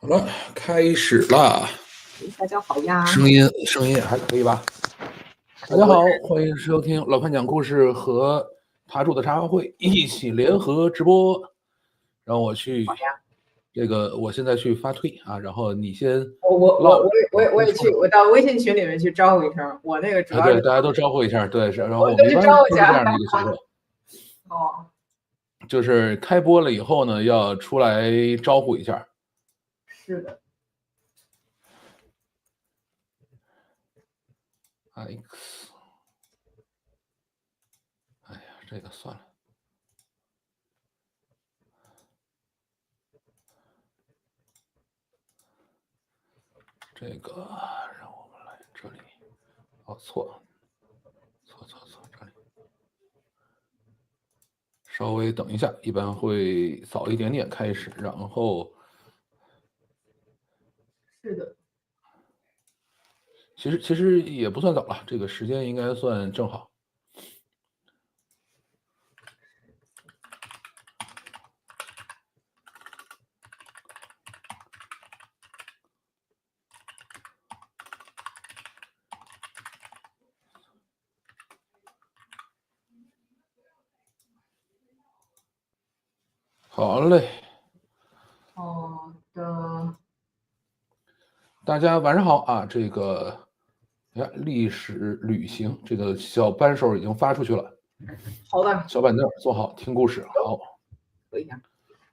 好了，开始啦！大家好呀，声音还可以吧？大家好，欢迎收听老潘讲故事和塔主的茶话会一起联合直播。让我去，我现在去发推啊，然后你先我也去，我到微信群里面去招呼一声。我那个主要是对，大家都招呼一下，对，然后我我们一般招呼一下都是这样的一个节奏。哦，就是开播了以后呢，要出来招呼一下。是的。Alex， 哎呀，这个算了。这个让我们来这里，哦，错，这里稍微等一下，一般会早一点点开始，然后是的，其实也不算早了，这个时间应该算正好。好嘞，好的，大家晚上好啊！这个，历史旅行这个小扳手已经发出去了。好的，小板凳坐好，听故事。好，可以呀。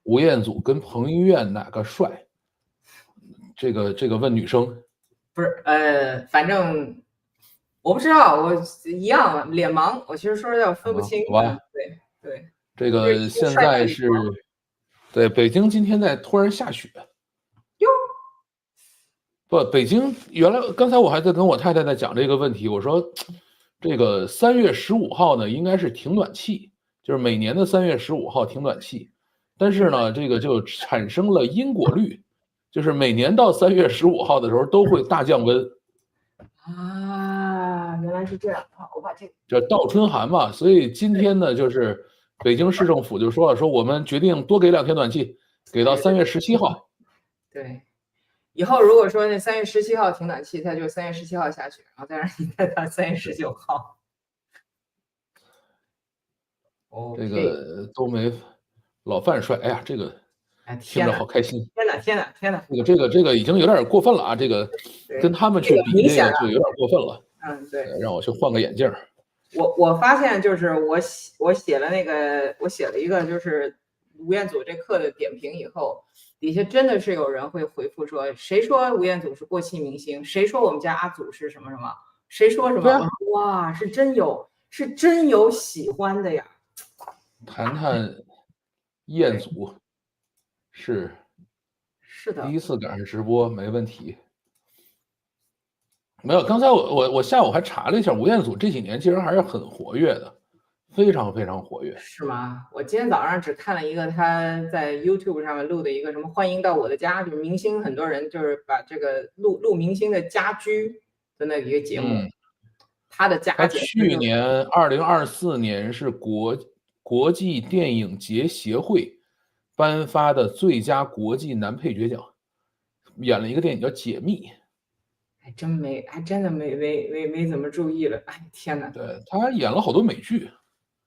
吴彦祖跟彭于晏哪个帅？这个问女生。不是，反正我不知道，我一样脸盲，我其实说实在分不清。好吧，对，这个现在是，对，北京今天突然下雪。哟，不，北京原来刚才我还在跟我太太在讲这个问题，我说这个3月15号呢应该是停暖气，就是每年的3月15号停暖气，但是呢这个就产生了因果律，就是每年到3月15号的时候都会大降温。啊，原来是这样啊！我把这个叫倒春寒嘛，所以今天呢就是北京市政府就说了，说我们决定多给2天暖气，给到3月17号。对。以后如果说那3月17号停暖气，它就3月17号下雪，然后再让你再到3月19号。这个都没老范帅，哎呀，这个听着好开心！天哪！这个已经有点过分了啊！这个跟他们去比，这个就有点过分了。对，让我去换个眼镜。我发现就是我写了一个就是吴彦祖这课的点评以后，底下真的是有人会回复说，谁说吴彦祖是过气明星？谁说我们家阿祖是什么什么？谁说什么？我说哇，是真有喜欢的呀！谈谈彦祖是的，第一次赶上直播，没问题。没有，刚才我下午还查了一下，吴彦祖这几年其实还是很活跃的，非常非常活跃。是吗？我今天早上只看了一个他在 YouTube 上面录的一个什么欢迎到我的家，就是明星很多人就是把这个录明星的家居的那一个节目。他的家，他去年2024年是国际电影节协会颁发的最佳国际男配角奖，演了一个电影叫《解密》。还真的没怎么注意了。哎，天哪！对，他演了好多美剧，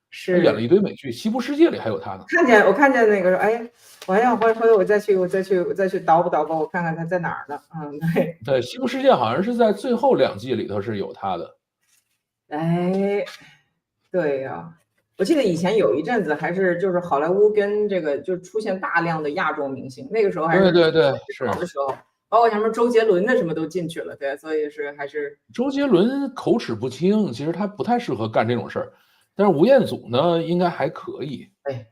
是演了一堆美剧，《西部世界》里还有他呢。我看见那个，哎，我还想回头我再去捣鼓，我看看他在哪儿呢？对，《西部世界》好像是在最后2季里头是有他的。哎，对呀，我记得以前有一阵子还是就是好莱坞跟这个就出现大量的亚洲明星，那个时候还是对是好的时候，包括什么周杰伦的什么都进去了，对，所以还是周杰伦口齿不清，其实他不太适合干这种事儿，但是吴彦祖呢应该还可以。对，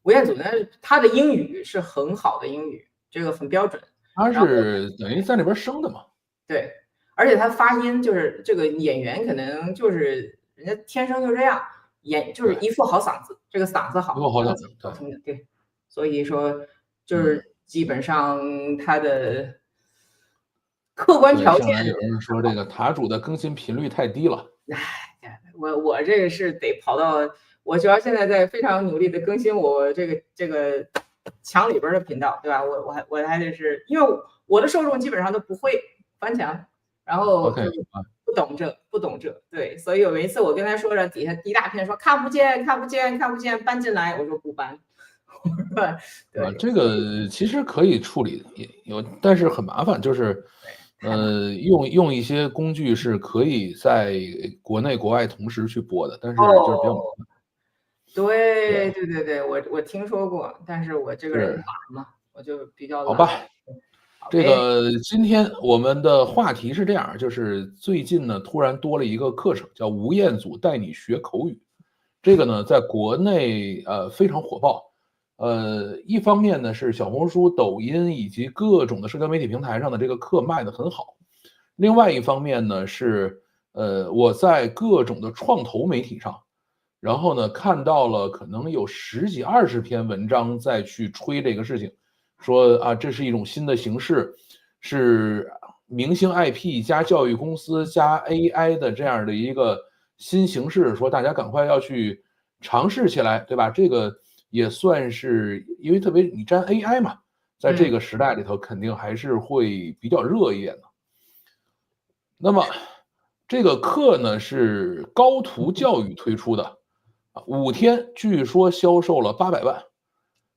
吴彦祖呢，他的英语是很好的英语，这个很标准。他是等于在那边生的嘛。对，而且他发音就是这个演员可能就是人家天生就这样，就是一副好嗓子，这个嗓子好，一副好嗓子，好听的，对。所以说就是基本上他的客观条件。有人说这个塔主的更新频率太低了。哎，我这个是得跑到，我主要现在在非常努力的更新我这个墙里边的频道，对吧？我还得是因为我的受众基本上都不会翻墙，然后就是不懂这，对，所以有一次我跟他说了，底下一大片说看不见，搬进来，我说不搬，对，这个其实可以处理，也有，但是很麻烦，就是用一些工具是可以在国内国外同时去播的，但是就是比较麻烦。对，我听说过，但是我这个人懒嘛，我就比较懒。好吧，这个今天我们的话题是这样，就是最近呢突然多了一个课程，叫吴彦祖带你学口语。这个呢在国内非常火爆，一方面呢是小红书、抖音以及各种的社交媒体平台上的这个课卖得很好，另外一方面呢是我在各种的创投媒体上。然后呢，看到了可能有10几20篇文章在去吹这个事情，说啊，这是一种新的形式，是明星 IP 加教育公司加 AI 的这样的一个新形式，说大家赶快要去尝试起来，对吧？这个也算是因为特别你沾 AI 嘛，在这个时代里头，肯定还是会比较热一点的。那么这个课呢是高途教育推出的。5天据说销售了800万，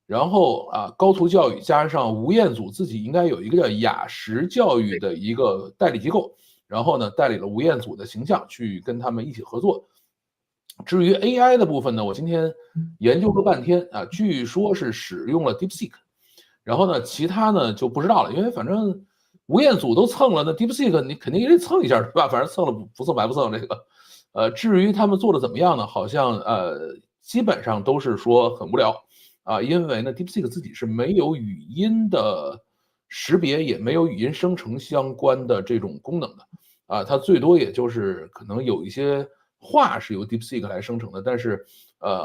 然后高途教育加上吴彦祖自己应该有一个叫雅识教育的一个代理机构，然后呢代理了吴彦祖的形象去跟他们一起合作。至于 AI 的部分呢，我今天研究了半天据说是使用了 DeepSeek，然后呢其他呢就不知道了，因为反正吴彦祖都蹭了，那 DeepSeek 你肯定也得蹭一下，对吧？反正蹭了不蹭白不蹭这个。至于他们做的怎么样呢？好像基本上都是说很无聊因为呢 DeepSeek 自己是没有语音的识别，也没有语音生成相关的这种功能的它最多也就是可能有一些话是由 DeepSeek 来生成的，但是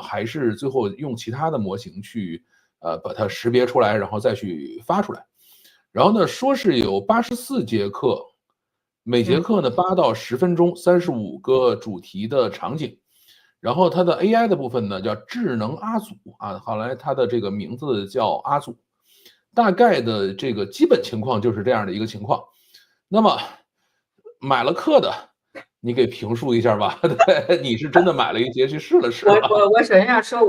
还是最后用其他的模型去把它识别出来，然后再去发出来。然后呢，说是有84节课。每节课呢8到10分钟，35个主题的场景，然后它的 AI 的部分呢叫智能阿祖后来它的这个名字叫阿祖，大概的这个基本情况就是这样的一个情况。那么买了课的，你给评述一下吧，对，你是真的买了一节去试了试我首先要说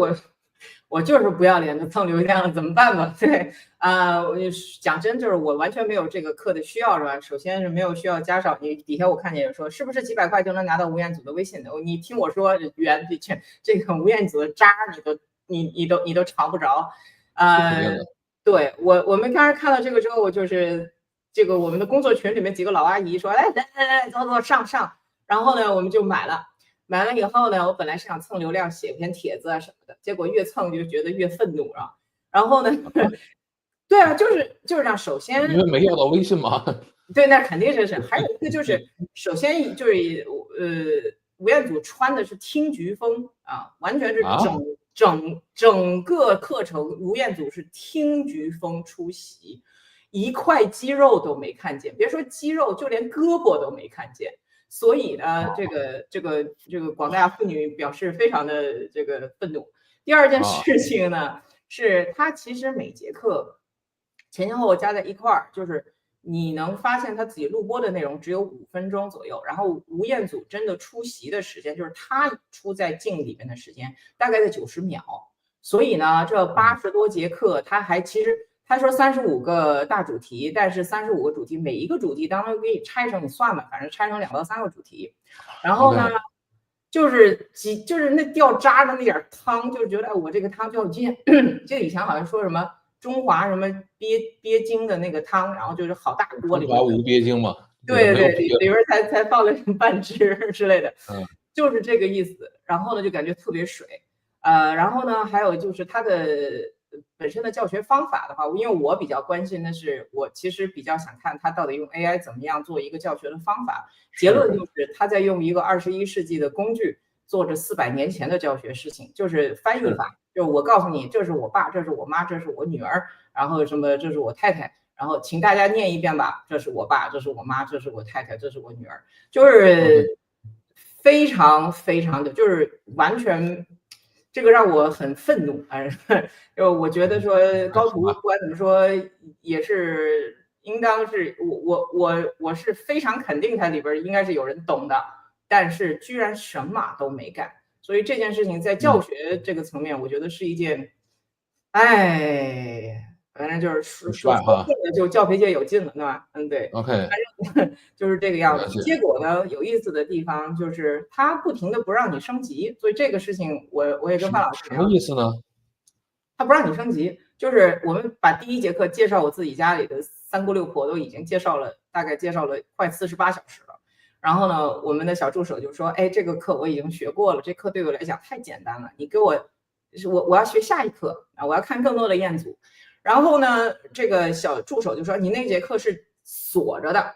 我就是不要脸的蹭流量，怎么办吧？对我讲真，就是我完全没有这个课的需要，是吧？首先是没有需要加上你底下我看见有说，是不是几百块就能拿到吴彦祖的微信的？你听我说，这个吴彦祖的渣，你都尝不着。对我们刚才看到这个之后，就是这个我们的工作群里面几个老阿姨说，来走上，然后呢我们就买了。买了以后呢，我本来是想蹭流量写篇帖子什么的，结果越蹭就觉得越愤怒啊。然后呢，对啊，就是这样。首先，因为没要到微信嘛。对，那肯定是。还有一个就是，首先就是吴彦祖穿的是听菊风完全是整个课程，吴彦祖是听菊风出席，一块肌肉都没看见，别说肌肉，就连胳膊都没看见。所以呢，这个广大妇女表示非常的这个愤怒。第二件事情呢，是他其实每节课前后加在一块儿，就是你能发现他自己录播的内容只有5分钟左右，然后吴彦祖真的出席的时间，就是他出在镜里面的时间，大概在90秒。所以呢，这80多节课，他还其实。他说35个大主题，但是35个主题，每一个主题当中给你拆成，你算吧，反正拆成2到3个主题。然后呢，就是那掉渣的那点汤，就觉得我这个汤就就以前好像说什么中华什么鳖精的那个汤，然后就是好大锅里面。中华无鳖精嘛。对，里边才放了半只之类的，就是这个意思。然后呢，就感觉特别水。然后呢，还有就是它的。本身的教学方法的话，因为我比较关心的是，我其实比较想看他到底用 AI 怎么样做一个教学的方法。结论就是他在用一个21世纪的工具做着400年前的教学事情，就是翻译法。就我告诉你，这是我爸，这是我妈，这是我女儿，然后什么这是我太太，然后请大家念一遍吧，这是我爸，这是我妈，这是我太太，这是我女儿，就是非常非常的，就是完全。这个让我很愤怒。就我觉得说高途不管怎么说也是应当是我是非常肯定它里边应该是有人懂的，但是居然什么都没干。所以这件事情在教学这个层面，我觉得是一件，哎，反正就是说顺了就教培界有劲了，对吧？对。OK， 就是这个样子。结果呢，有意思的地方就是他不停的不让你升级，所以这个事情我也跟范老师聊。什么意思呢？他不让你升级，就是我们把第一节课介绍我自己家里的三姑六婆都已经大概介绍了快48小时了。然后呢，我们的小助手就说：“哎，这个课我已经学过了，这课对我来讲太简单了，你给我要学下一课啊，我要看更多的彦祖。”然后呢，这个小助手就说：“你那节课是锁着的，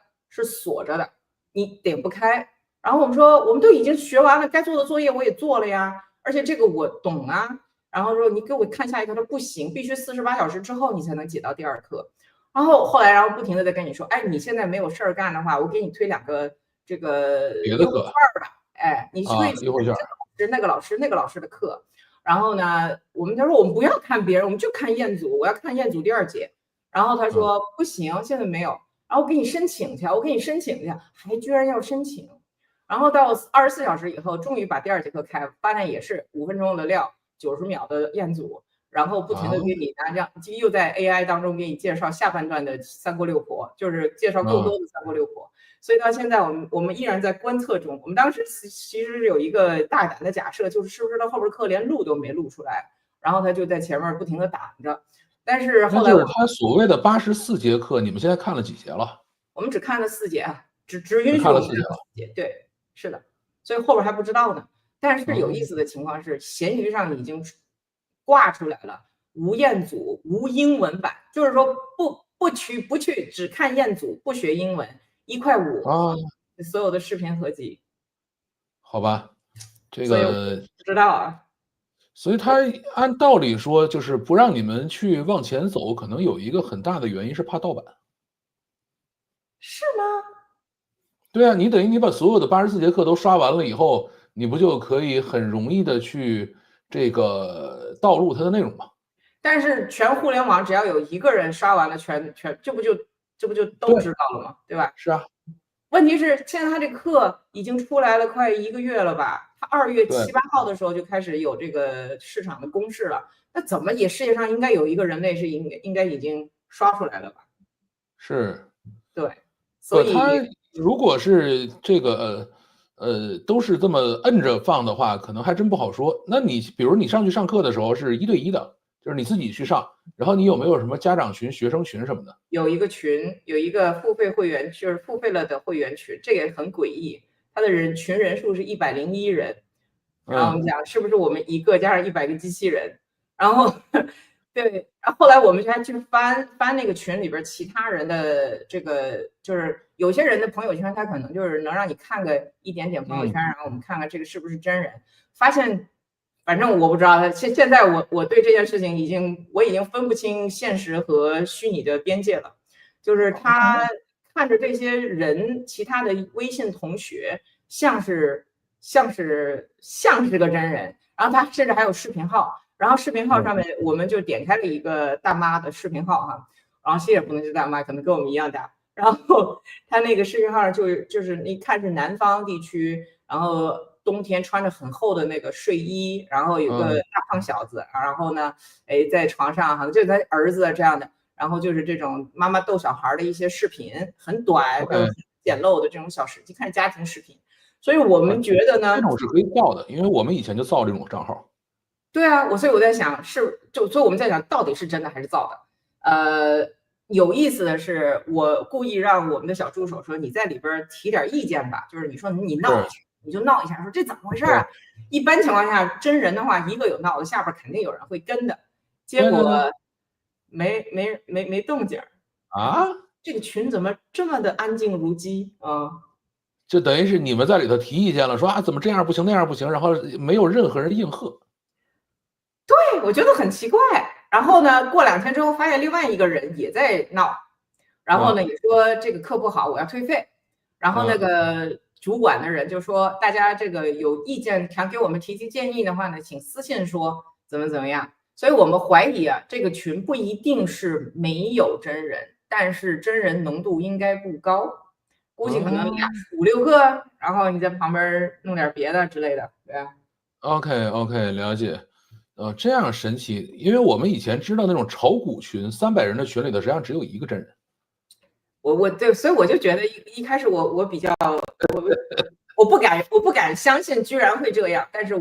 你点不开。”然后我们说：“我们都已经学完了，该做的作业我也做了呀，而且这个我懂啊。”然后说：“你给我看下一课。”他说：“不行，必须48小时之后你才能解到第二课。”然后后来不停的在跟你说：“哎，你现在没有事儿干的话，我给你推2个这个优惠券吧。哎，你去优惠券，那个老师的课。”然后呢，他说我们不要看别人，我们就看彦祖，我要看彦祖第2节。然后他说不行，现在没有。然后我给你申请去，还居然要申请。然后到24小时以后，终于把第2节课开，发现也是5分钟的料，90秒的彦祖，然后不停的给你又在 AI 当中给你介绍下半段的三姑六婆，就是介绍更多的三姑六婆。所以到现在我们依然在观测中。我们当时其实有一个大胆的假设，就是是不是到后边课连录都没录出来，然后他就在前面不停的挡着。但是后来他所谓的84节课，你们现在看了几节了？我们只看了4节，只允许我们看了4节。对，是的，所以后边还不知道呢。但是有意思的情况是，闲鱼上已经挂出来了无彦祖无英文版，就是说不去只看彦祖，不学英文，1.5块所有的视频合集。好吧，这个不知道啊。所以他按道理说，就是不让你们去往前走，可能有一个很大的原因是怕盗版。是吗？对啊，你等于你把所有的84节课都刷完了以后，你不就可以很容易的去这个盗录它的内容吗？但是全互联网只要有一个人刷完了全，这不就都知道了吗？对吧？是啊。问题是现在他这课已经出来了快1个月了吧？他2月7、8号的时候就开始有这个市场的公示了。那怎么也世界上应该有一个人类是应该已经刷出来了吧？是。对，所以他如果是这个都是这么摁着放的话，可能还真不好说。那你比如你上去上课的时候是1对1的，就是你自己去上，然后你有没有什么家长群、学生群什么的？有一个群，有一个付费会员，就是付费了的会员群，这也很诡异。他的群人数是101人，然后我们讲是不是我们一个加上100个机器人？然后对，然后后来我们还去翻那个群里边其他人的这个，就是有些人的朋友圈，他可能就是能让你看个一点点朋友圈，然后我们看看这个是不是真人。发现，反正我不知道，现在我对这件事情我已经分不清现实和虚拟的边界了。就是他看着这些人，其他的微信同学像是个真人，然后他甚至还有视频号。然后视频号上面，我们就点开了一个大妈的视频号哈，然后谢也不能是大妈，可能跟我们一样大。然后他那个视频号就是你看是南方地区，然后冬天穿着很厚的那个睡衣，然后有个大胖小子，然后呢，在床上好像就是他儿子这样的，然后就是这种妈妈逗小孩的一些视频，很短，就是很简陋的这种小视频，看家庭视频。所以我们觉得呢，这种是可以造的，因为我们以前就造这种账号。对啊，所以我在想，所以我们在想，到底是真的还是造的？有意思的是，我故意让我们的小助手说，你在里边提点意见吧，就是你说你闹一下，你就闹一下，说这怎么回事啊？一般情况下，真人的话，一个有闹的，下边肯定有人会跟的。结果没动静啊！这个群怎么这么的安静如鸡啊？就等于是你们在里头提意见了，说怎么这样不行那样不行，然后没有任何人应和。对，我觉得很奇怪。然后呢，过2天之后，发现另外一个人也在闹，然后呢也说这个课不好，我要退费。然后那个主管的人就说，大家这个有意见想给我们提建议的话呢，请私信说怎么样。所以我们怀疑啊，这个群不一定是没有真人，但是真人浓度应该不高，估计可能5、6个，然后你在旁边弄点别的之类的，对啊。OK，了解。这样神奇，因为我们以前知道那种炒股群300人的群里头，实际上只有1个真人。对，所以我就觉得一开始我比较我不敢相信居然会这样，但是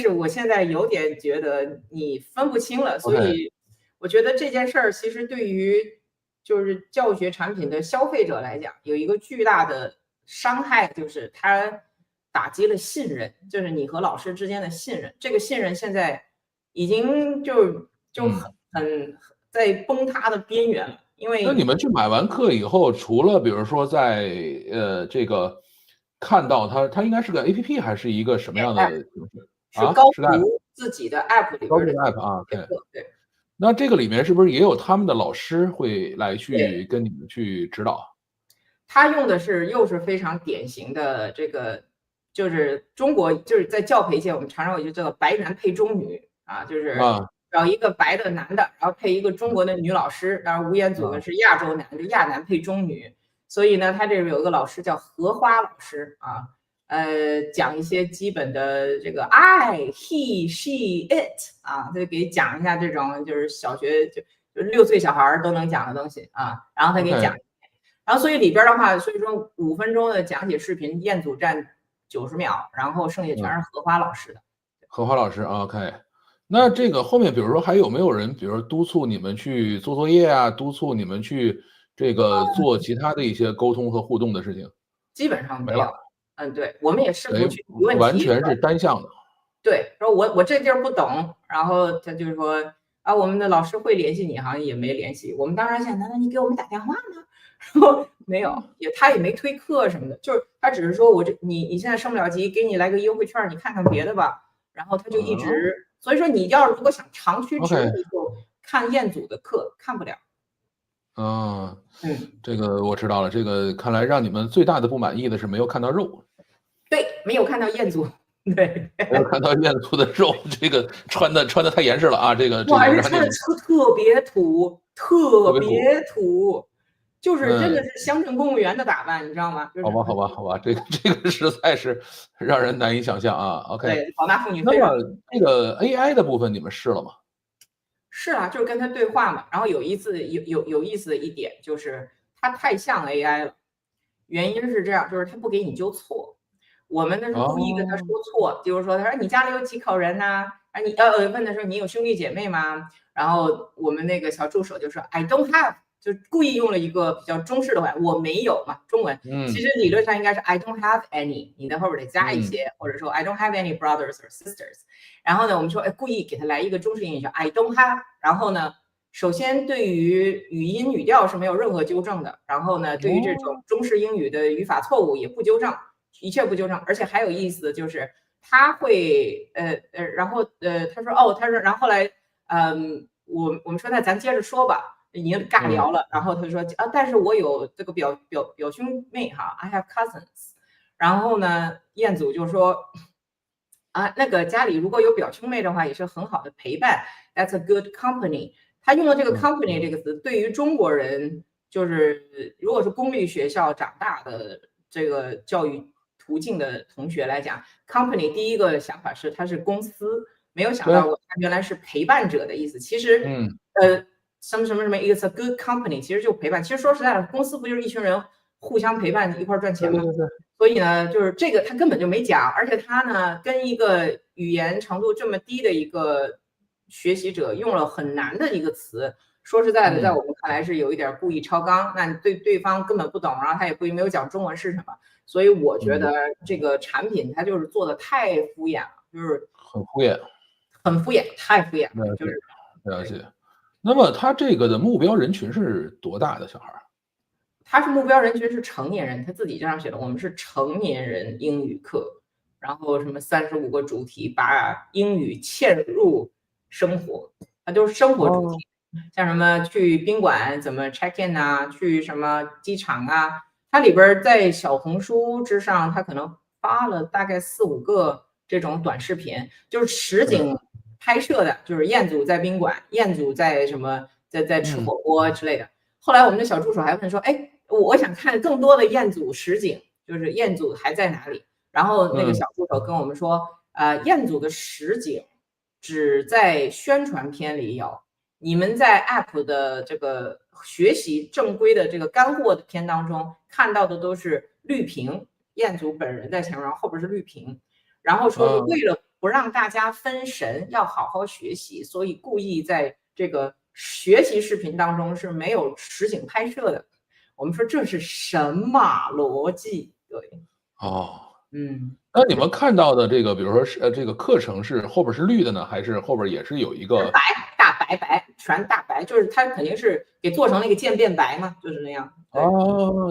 我现在有点觉得你分不清了，所以我觉得这件事儿其实对于就是教学产品的消费者来讲，有一个巨大的伤害，就是它打击了信任，就是你和老师之间的信任，这个信任现在已经就很在崩塌的边缘了。因为那你们去买完课以后，除了比如说在这个看到它应该是个 APP 还是一个什么样的形式？是高是个 app，途自己的 app 里边的 app 啊，OK。对。那这个里面是不是也有他们的老师会来去跟你们去指导？他用的又是非常典型的这个，就是中国就是在教培界，我们常常有就叫做白男配中女啊，就是找一个白的男的，然后配一个中国的女老师，然后吴彦祖是亚洲男，就亚男配中女，所以呢，他这有一个老师叫荷花老师啊，讲一些基本的这个 I he she it 啊，他就给讲一下这种就是小学就6岁小孩都能讲的东西啊，然后他给讲。然后所以里边的话，所以说5分钟的讲解视频，彦祖占90秒，然后剩下全是荷花老师的。荷花老师 ，OK。那这个后面比如说还有没有人，比如说督促你们去做作业啊，督促你们去这个做其他的一些沟通和互动的事情？基本上没了。对，我们也试图去提问题。完全是单向的。对，说我这地儿不懂，然后他就说啊，我们的老师会联系你，好像也没联系。我们当然想，难道你给我们打电话呢？然后没有，他也没推课什么的，就是他只是说你现在升不了级，给你来个优惠券，你看看别的吧。然后他就一直，所以说你如果想长驱直入，就看彦祖的课，看不了。这个我知道了，这个看来让你们最大的不满意的是没有看到肉。对，没有看到彦祖。对，没有看到彦祖的肉，这个穿的太严实了啊！这个哇，这穿的特别土，就是真的是乡镇公务员的打扮，你知道吗？好吧，这个实在是让人难以想象啊。OK，对，广大妇女。那么这个 AI 的部分你们试了吗？是啊，就是跟他对话嘛。然后有意思的一点就是他太像 AI 了，原因是这样，就是他不给你纠错。我们那是故意跟他说错，就是说，他说你家里有几口人呐？啊，你问的时候你有兄弟姐妹吗？然后我们那个小助手就说 I don't have， 就故意用了一个比较中式的话，我没有嘛，中文。其实理论上应该是 I don't have any， 你在后边得加一些，或者说 I don't have any brothers or sisters。然后呢，我们说，故意给他来一个中式英语，叫 I don't have。然后呢，首先对于语音语调是没有任何纠正的，然后呢，对于这种中式英语的语法错误也不纠正。一切不纠正，而且还有意思的就是他会然后他说然后后来我们说那咱接着说吧，已经尬聊了，然后他说但是我有这个表兄妹哈 ，I have cousins。然后呢，彦祖就说那个家里如果有表兄妹的话，也是很好的陪伴 ，That's a good company。他用了这个 company 这个词，对于中国人就是如果是公立学校长大的这个教育途径的同学来讲 ，company 第一个想法是它是公司，没有想到它原来是陪伴者的意思。其实，什么 ，it's a good company， 其实就陪伴。其实说实在的，公司不就是一群人互相陪伴一块赚钱吗？对。所以呢，就是这个他根本就没讲，而且他呢跟一个语言程度这么低的一个学习者用了很难的一个词。说实在的，在我们看来是有一点故意超纲，那对方根本不懂，然后他也故意没有讲中文是什么。所以我觉得这个产品它就是做的太敷衍了，就是很敷衍，太敷衍了，就是了解。那么他这个的目标人群是多大的小孩？他是目标人群是成年人，他自己这样写的，我们是成年人英语课，然后什么35个主题，把英语嵌入生活，它就是生活主题，像什么去宾馆怎么 check in 啊，去什么机场啊。它里边在小红书之上，它可能发了大概4、5个这种短视频，就是实景拍摄的，就是彦祖在宾馆，彦祖在什么在吃火锅之类的。后来我们的小助手还问说：“哎，我想看更多的彦祖实景，就是彦祖还在哪里？”然后那个小助手跟我们说：“彦祖的实景只在宣传片里有。”你们在 App 的这个学习正规的这个干货的片当中看到的都是绿屏，彦祖本人在前面，然后后边是绿屏，然后说是为了不让大家分神，要好好学习，所以故意在这个学习视频当中是没有实景拍摄的。我们说这是神马逻辑？对，那你们看到的这个，比如说是这个课程是后边是绿的呢，还是后边也是有一个大白，全大白，就是它肯定是给做成那个渐变白嘛，就是那样。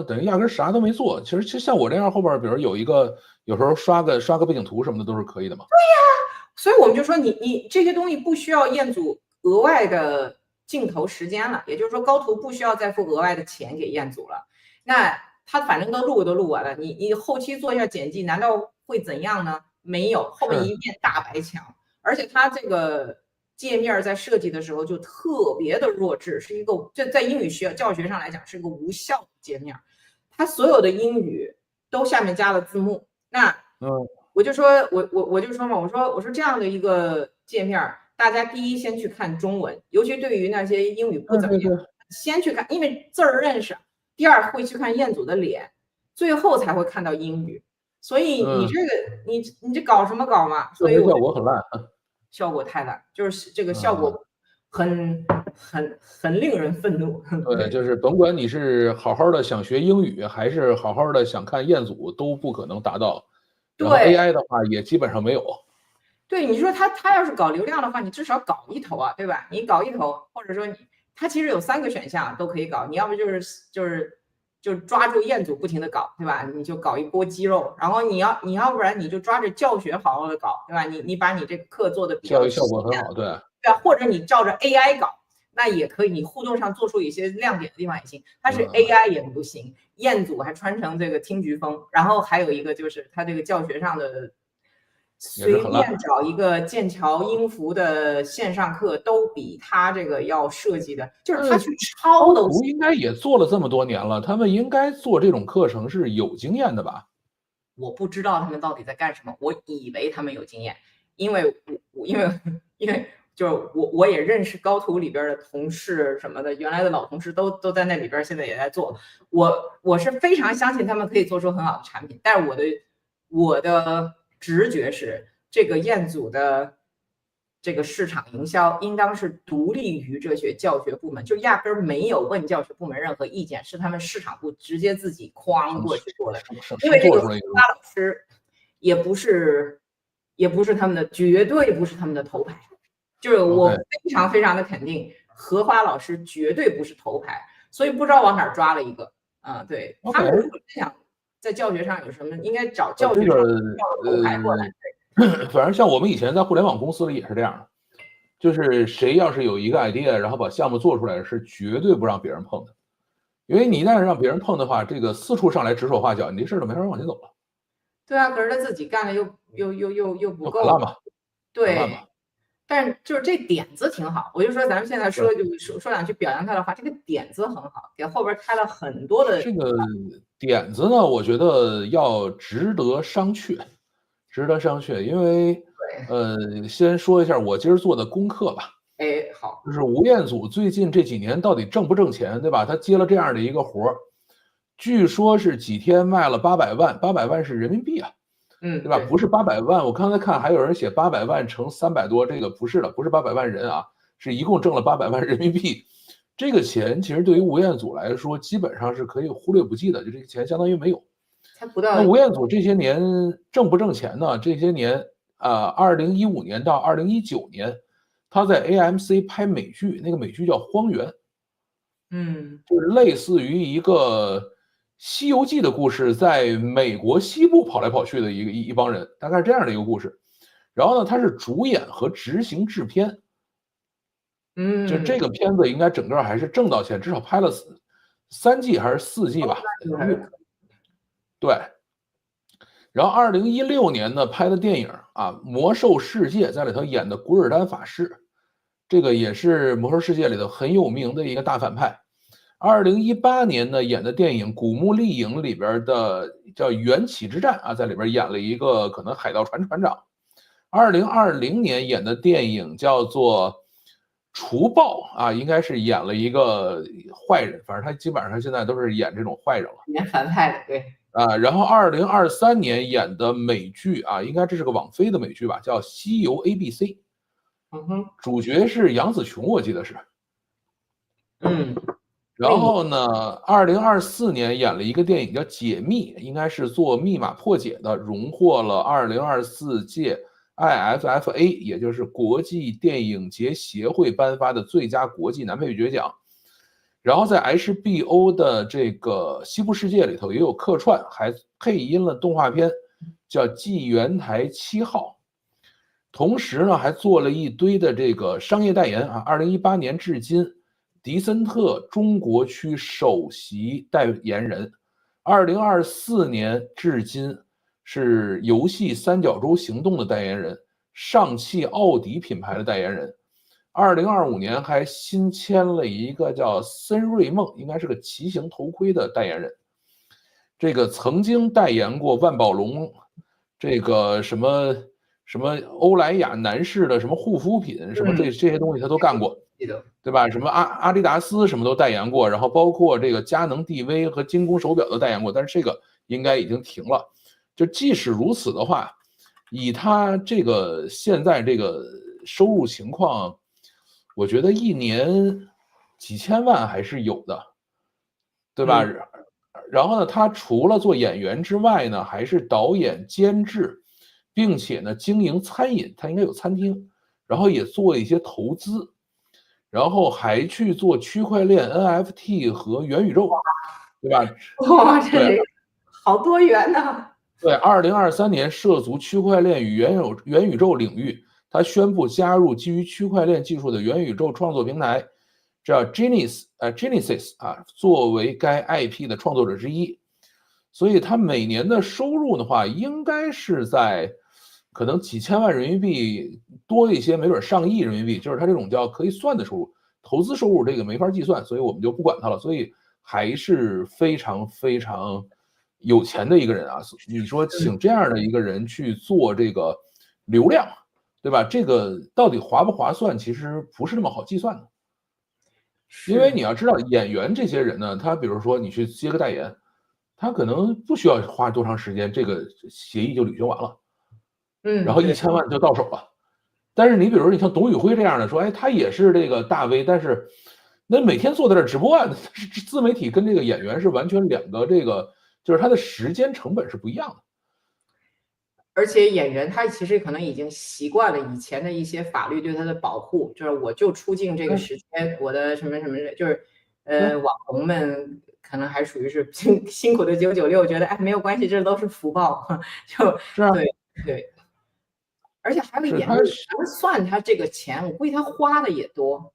等于压根啥都没做。其实像我这样后边，比如有一个，有时候刷个背景图什么的都是可以的嘛。对呀，所以我们就说你这些东西不需要彦祖额外的镜头时间了，也就是说高途不需要再付额外的钱给彦祖了。那他反正都录完了，你后期做一下剪辑，难道会怎样呢？没有，后面一面大白墙，而且它这个界面在设计的时候就特别的弱智，是一个这在英语教学上来讲是一个无效的界面。它所有的英语都下面加了字幕，那我就说我就说嘛，我说这样的一个界面，大家第一先去看中文，尤其对于那些英语不怎么样，先去看，因为字儿认识。第二会去看彦祖的脸，最后才会看到英语。所以你这个你这搞什么搞嘛？所以效果很烂，效果太烂，就是这个效果很令人愤怒。对，就是甭管你是好好的想学英语，还是好好的想看彦祖，都不可能达到。然后 AI 的话也基本上没有。对，你说他要是搞流量的话，你至少搞一头啊，对吧？你搞一头，或者说它其实有3个选项都可以搞，你要不就抓住彦祖不停的搞，对吧？你就搞一波肌肉，然后你要不然你就抓着教学好好的搞，对吧？你把你这个课做的比较教育效果很好，对对，或者你照着 AI 搞，那也可以，你互动上做出一些亮点的地方也行。它是 AI 也不行，彦祖还穿成这个听菊风，然后还有一个就是它这个教学上的。随便找一个剑桥英孚的线上课，都比他这个要设计的，就是他去抄的。应该也做了这么多年了，他们应该做这种课程是有经验的吧？我不知道他们到底在干什么，我以为他们有经验，因为就是我也认识高途里边的同事什么的，原来的老同事都在那里边，现在也在做。我是非常相信他们可以做出很好的产品，但是我的直觉是，这个彦祖的这个市场营销应当是独立于这些教学部门，就压根儿没有问教学部门任何意见，是他们市场部直接自己哐过去做的。因为这个花老师也不是他们的，绝对不是他们的头牌，就是我非常非常的肯定，荷花老师绝对不是头牌，所以不知道往哪儿抓了一个。对，他们如果想在教学上有什么，应该找教学上头牌过来。反正像我们以前在互联网公司里也是这样的，就是谁要是有一个 idea，然后把项目做出来，是绝对不让别人碰的，因为你一旦让别人碰的话，这个四处上来指手画脚，你这事儿就没法往前走了。对啊，可是他自己干的又不够烂吧？对，但是就是这点子挺好，我就说咱们现在说两句表扬他的话，这个点子很好，给后边开了很多的。这个点子呢，我觉得要值得商榷。因为先说一下我今儿做的功课吧。好，就是吴彦祖最近这几年到底挣不挣钱，对吧？他接了这样的一个活儿，据说是几天卖了800万，800万是人民币啊，对吧？不是800万，我刚才看还有人写800万乘300多，这个不是的，不是800万人啊，是一共挣了800万人民币。这个钱其实对于吴彦祖来说，基本上是可以忽略不计的，就这个钱相当于没有。那吴彦祖这些年挣不挣钱呢？这些年2015年到2019年，他在 AMC 拍美剧，那个美剧叫《荒原》，就是类似于一个《西游记》的故事，在美国西部跑来跑去的一帮人，大概是这样的一个故事。然后呢，他是主演和执行制片，就这个片子应该整个还是挣到钱，至少拍了3季还是4季吧。对。然后2016年呢拍的电影啊，《魔兽世界》在里头演的古尔丹法师，这个也是魔兽世界里头很有名的一个大反派。2018年呢演的电影《古墓丽影》里边的叫缘起之战啊，在里边演了一个可能海盗船船长。2020年演的电影叫做除暴啊，应该是演了一个坏人，反正他基本上现在都是演这种坏人了。演反派的，对。啊，然后2023年演的美剧啊，应该这是个网飞的美剧吧，叫《西游 ABC》，嗯哼。主角是杨紫琼，我记得是。嗯。然后呢，2024年演了一个电影叫《解密》，应该是做密码破解的，荣获了2024届 IFFA，也就是国际电影节协会颁发的最佳国际男配角奖。然后在 HBO 的这个《西部世界》里头也有客串，还配音了动画片，叫《纪元台7号》。同时呢，还做了一堆的这个商业代言啊。2018年至今，迪森特中国区首席代言人；2024年至今是游戏三角洲行动的代言人，上汽奥迪品牌的代言人。2025年还新签了一个叫森瑞梦，应该是个骑行头盔的代言人。这个曾经代言过万宝龙，这个什么欧莱雅男士的什么护肤品，什么这些东西他都干过，对吧？什么阿迪达斯什么都代言过，然后包括这个佳能 DV 和精工手表都代言过，但是这个应该已经停了。就即使如此的话，以他这个现在这个收入情况，我觉得一年几千万还是有的，对吧？然后呢，他除了做演员之外呢，还是导演、监制，并且呢经营餐饮，他应该有餐厅，然后也做一些投资，然后还去做区块链、NFT 和元宇宙，对吧？哇，这是好多元呐！对，2023年涉足区块链与元宇宙领域，他宣布加入基于区块链技术的元宇宙创作平台，叫 Genesis 啊，作为该 IP 的创作者之一。所以他每年的收入的话，应该是在可能几千万人民币多一些，没准上亿人民币，就是他这种叫可以算的收入。投资收入这个没法计算，所以我们就不管它了。所以还是非常非常有钱的一个人啊！你说请这样的一个人去做这个流量，对吧？这个到底划不划算，其实不是那么好计算的。因为你要知道，演员这些人呢，他比如说你去接个代言，他可能不需要花多长时间，这个协议就履行完了，然后1000万就到手了。但是你比如说你像董宇辉这样的说，哎，他也是这个大 V，但是那每天坐在这直播啊，自媒体跟这个演员是完全两个这个，就是他的时间成本是不一样的。而且演员他其实可能已经习惯了以前的一些法律对他的保护，就是我就出镜这个时间，我的什么什么，就是网红们可能还属于是辛苦的996，觉得哎没有关系，这都是福报，就是啊，对。而且还有一点就是，咱们算他这个钱，我估计他花的也多。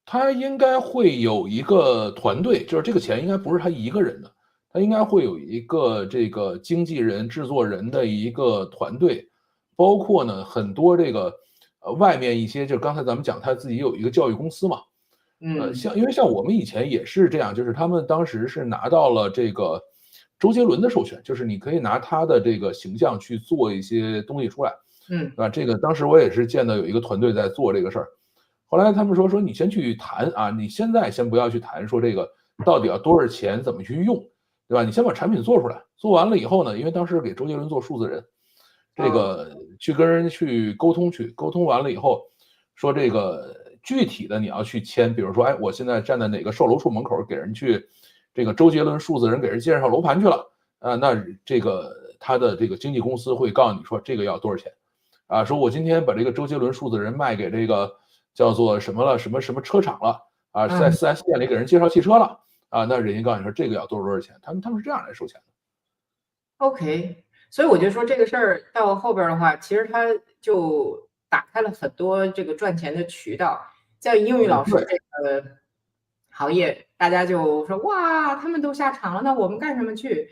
他应该会有一个团队，就是这个钱应该不是他一个人的，他应该会有一个这个经纪人、制作人的一个团队，包括呢很多这个外面一些，就刚才咱们讲他自己有一个教育公司嘛，因为像我们以前也是这样，就是他们当时是拿到了这个周杰伦的授权，就是你可以拿他的这个形象去做一些东西出来，对吧？这个当时我也是见到有一个团队在做这个事儿。后来他们说你先去谈啊，你现在先不要去谈说这个到底要多少钱，怎么去用，对吧？你先把产品做出来，做完了以后呢，因为当时给周杰伦做数字人，这个去跟人去沟通去，沟通完了以后，说这个具体的你要去签，比如说，哎，我现在站在哪个售楼处门口给人去，这个周杰伦数字人给人介绍楼盘去了，那这个他的这个经纪公司会告诉你说这个要多少钱，啊，说我今天把这个周杰伦数字人卖给这个。叫做什么了，什么什么车厂了啊，在4S店里给人介绍汽车了啊，那人家告诉你说这个要多少钱，他们是这样来收钱的。OK，所以我就说这个事儿到后边的话，其实他就打开了很多这个赚钱的渠道。在英语老师这个行业，大家就说哇，他们都下场了，那我们干什么去？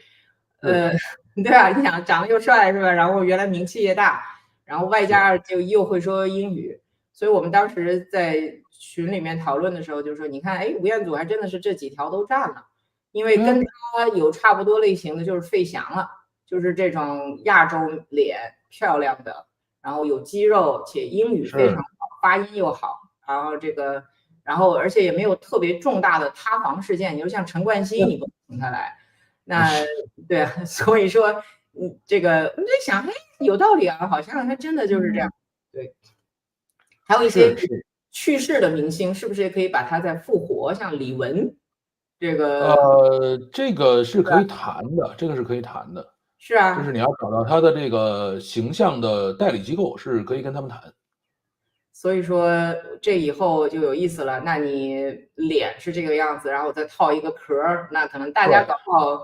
呃，对啊，你想长得又帅是吧？然后原来名气也大，然后外加就又会说英语，所以我们当时在群里面讨论的时候就说，你看，哎，吴彦祖还真的是这几条都占了，因为对啊，跟他有差不多类型的就是费翔了，就是这种亚洲脸漂亮的，然后有肌肉且英语非常是好，发音又好，然后这个，然后而且也没有特别重大的塌房事件，你说像陈冠希，你不能请他来。那对啊，所以说，这个我在想，哎，有道理啊，好像他真的就是这样。对，还有一些是，去世的明星，是不是也可以把他再复活？像李玟，这个这个是可以谈的，这个是可以谈的。是啊，就是你要找到他的这个形象的代理机构，是可以跟他们谈。所以说这以后就有意思了。那你脸是这个样子，然后再套一个壳儿，那可能大家对，搞不好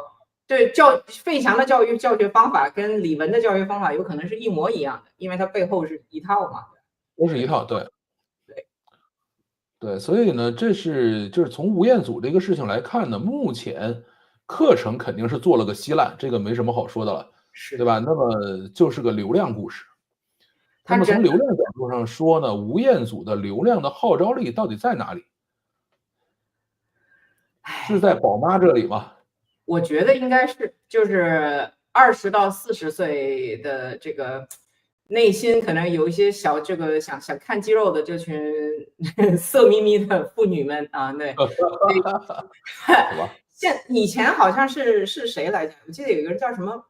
对费翔的教学方法跟李玟的教学方法有可能是一模一样的，因为它背后是一套嘛。对都是一套，对。对，对，所以呢，就是从吴彦祖这个事情来看呢，目前课程肯定是做了个稀烂，这个没什么好说的了，对是吧？那么就是个流量故事。那他真的。么从流量角度上说呢，吴彦祖的流量的号召力到底在哪里？是唉，在宝妈这里吗？我觉得应该是就是20到40岁的这个内心可能有一些小这个想看肌肉的这群色眯眯的妇女们啊，对，好吧，以前好像是谁来着？我记得有一个人叫什么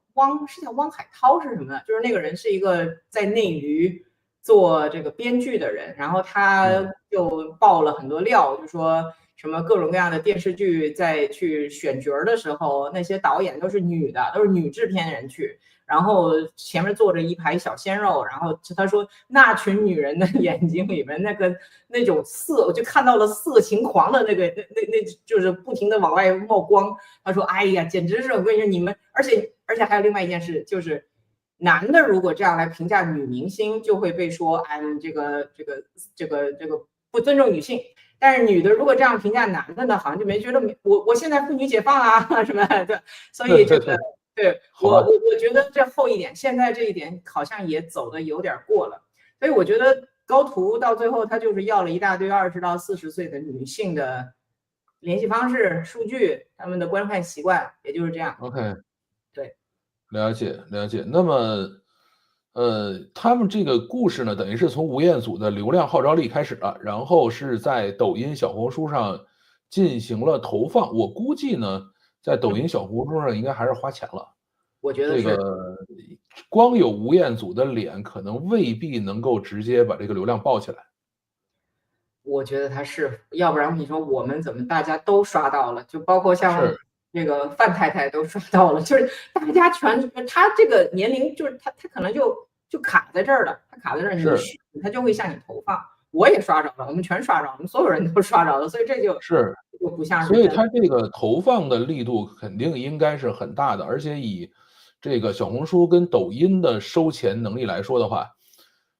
叫汪海涛是什么的？就是那个人是一个在内娱做这个编剧的人，然后他嗯，就爆了很多料，就说什么各种各样的电视剧在去选角的时候，那些导演都是女的，都是女制片人去。然后前面坐着一排小鲜肉，然后他说那群女人的眼睛里面那种色，我就看到了色情狂的那就是不停的往外冒光。他说哎呀，简直是我跟你说你们，而且还有另外一件事就是。男的如果这样来评价女明星，就会被说，哎，这个不尊重女性。但是女的如果这样评价男的呢，好像就没觉得我现在妇女解放啊什么的，所以这个对对对，对好吧，我觉得这后一点，现在这一点好像也走的有点过了，所以我觉得高途到最后他就是要了一大堆20到40岁的女性的联系方式、数据、他们的观看习惯，也就是这样。OK。对，了解了解。那么，他们这个故事呢，等于是从吴彦祖的流量号召力开始了，然后是在抖音、小红书上进行了投放。我估计呢，在抖音、小红书上应该还是花钱了。这个我觉得是。光有吴彦祖的脸，可能未必能够直接把这个流量爆起来。我觉得他是，要不然你说我们怎么大家都刷到了？就包括像是这个范太太都刷到了，就是大家全他这个年龄，就是他可能就卡在这儿了，他卡在这儿，是他就会向你投放。我也刷着了，我们全刷着了，我们所有人都刷着了，所以是。就不像是所以真的。它这个投放的力度肯定应该是很大的，而且以这个小红书跟抖音的收钱能力来说的话，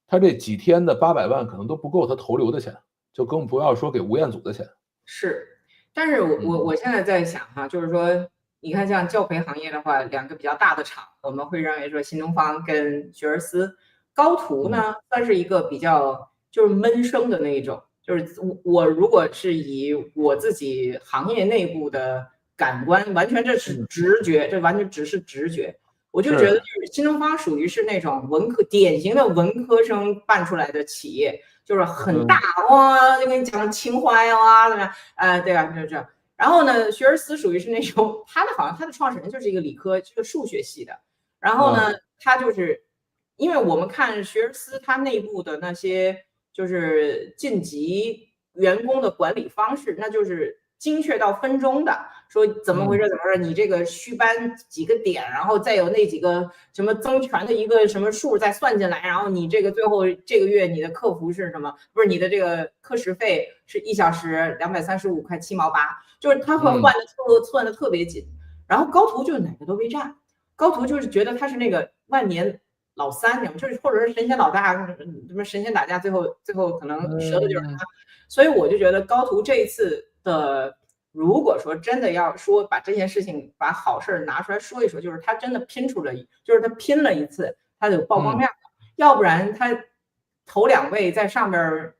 它这几天的800万可能都不够他投流的钱，就更不要说给吴彦祖的钱。是，但是我我嗯我现在在想哈，就是说，你看像教培行业的话，两个比较大的厂，我们会认为说新东方跟学而思，高途嗯，呢算是一个比较就是闷声的那一种，就是我如果是以我自己行业内部的感官，完全这是嗯，直觉，这完全只是直觉。我就觉得，就是，是新东方属于是那种典型的文科生办出来的企业，就是很大嗯，哇，就跟你讲情怀啊，怎么样？对啊，就是这样。然后呢，学而思属于是那种，好像他的创始人就是一个理科，这个数学系的。然后呢，嗯，他就是因为我们看学而思他内部的那些就是晋级员工的管理方式，那就是精确到分钟的。说怎么回嗯，事？怎么回事？你这个虚班几个点，然后再有那几个什么增权的一个什么数再算进来，然后你这个最后这个月你的客服是什么？不是你的这个课时费是1小时235块7毛8，就是他会嗯，算的特别紧。然后高途就是哪个都没占，高途就是觉得他是那个万年老三，就是或者是神仙老大，什么神仙打架，最后可能折的就是他。嗯，所以我就觉得高途这一次的如果说真的要说把这件事情把好事拿出来说一说，就是他真的拼出了，就是他拼了一次，他有曝光量，要不然他头2位在上边，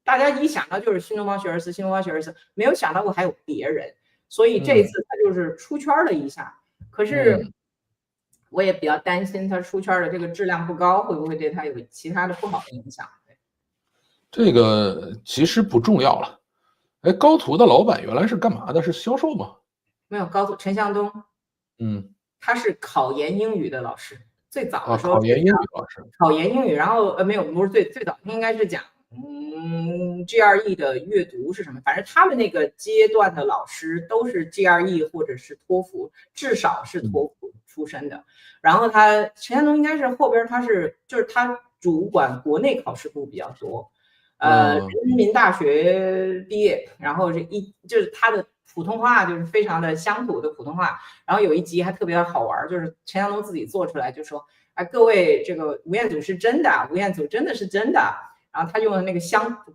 大家一想到就是新东方学而思，新东方学而思，没有想到过还有别人，所以这一次他就是出圈了一下。可是我也比较担心他出圈的这个质量不高，会不会对他有其他的不好的影响？这个其实不重要了。哎，高途的老板原来是干嘛的？是销售吗？没有，高途陈向东，他是考研英语的老师，最早的时候考研英语老师，考研英语，然后没有，不是最早，应该是讲GRE 的阅读是什么？反正他们那个阶段的老师都是 GRE 或者是托福，至少是托福出身的。然后陈向东应该是后边就是他主管国内考试部比较多，人民大学毕业，然后就是他的普通话就是非常的乡土的普通话。然后有一集还特别好玩，就是陈向东自己做出来就说：“哎，各位，这个吴彦祖是真的，吴彦祖真的是真的。”然后他用的那个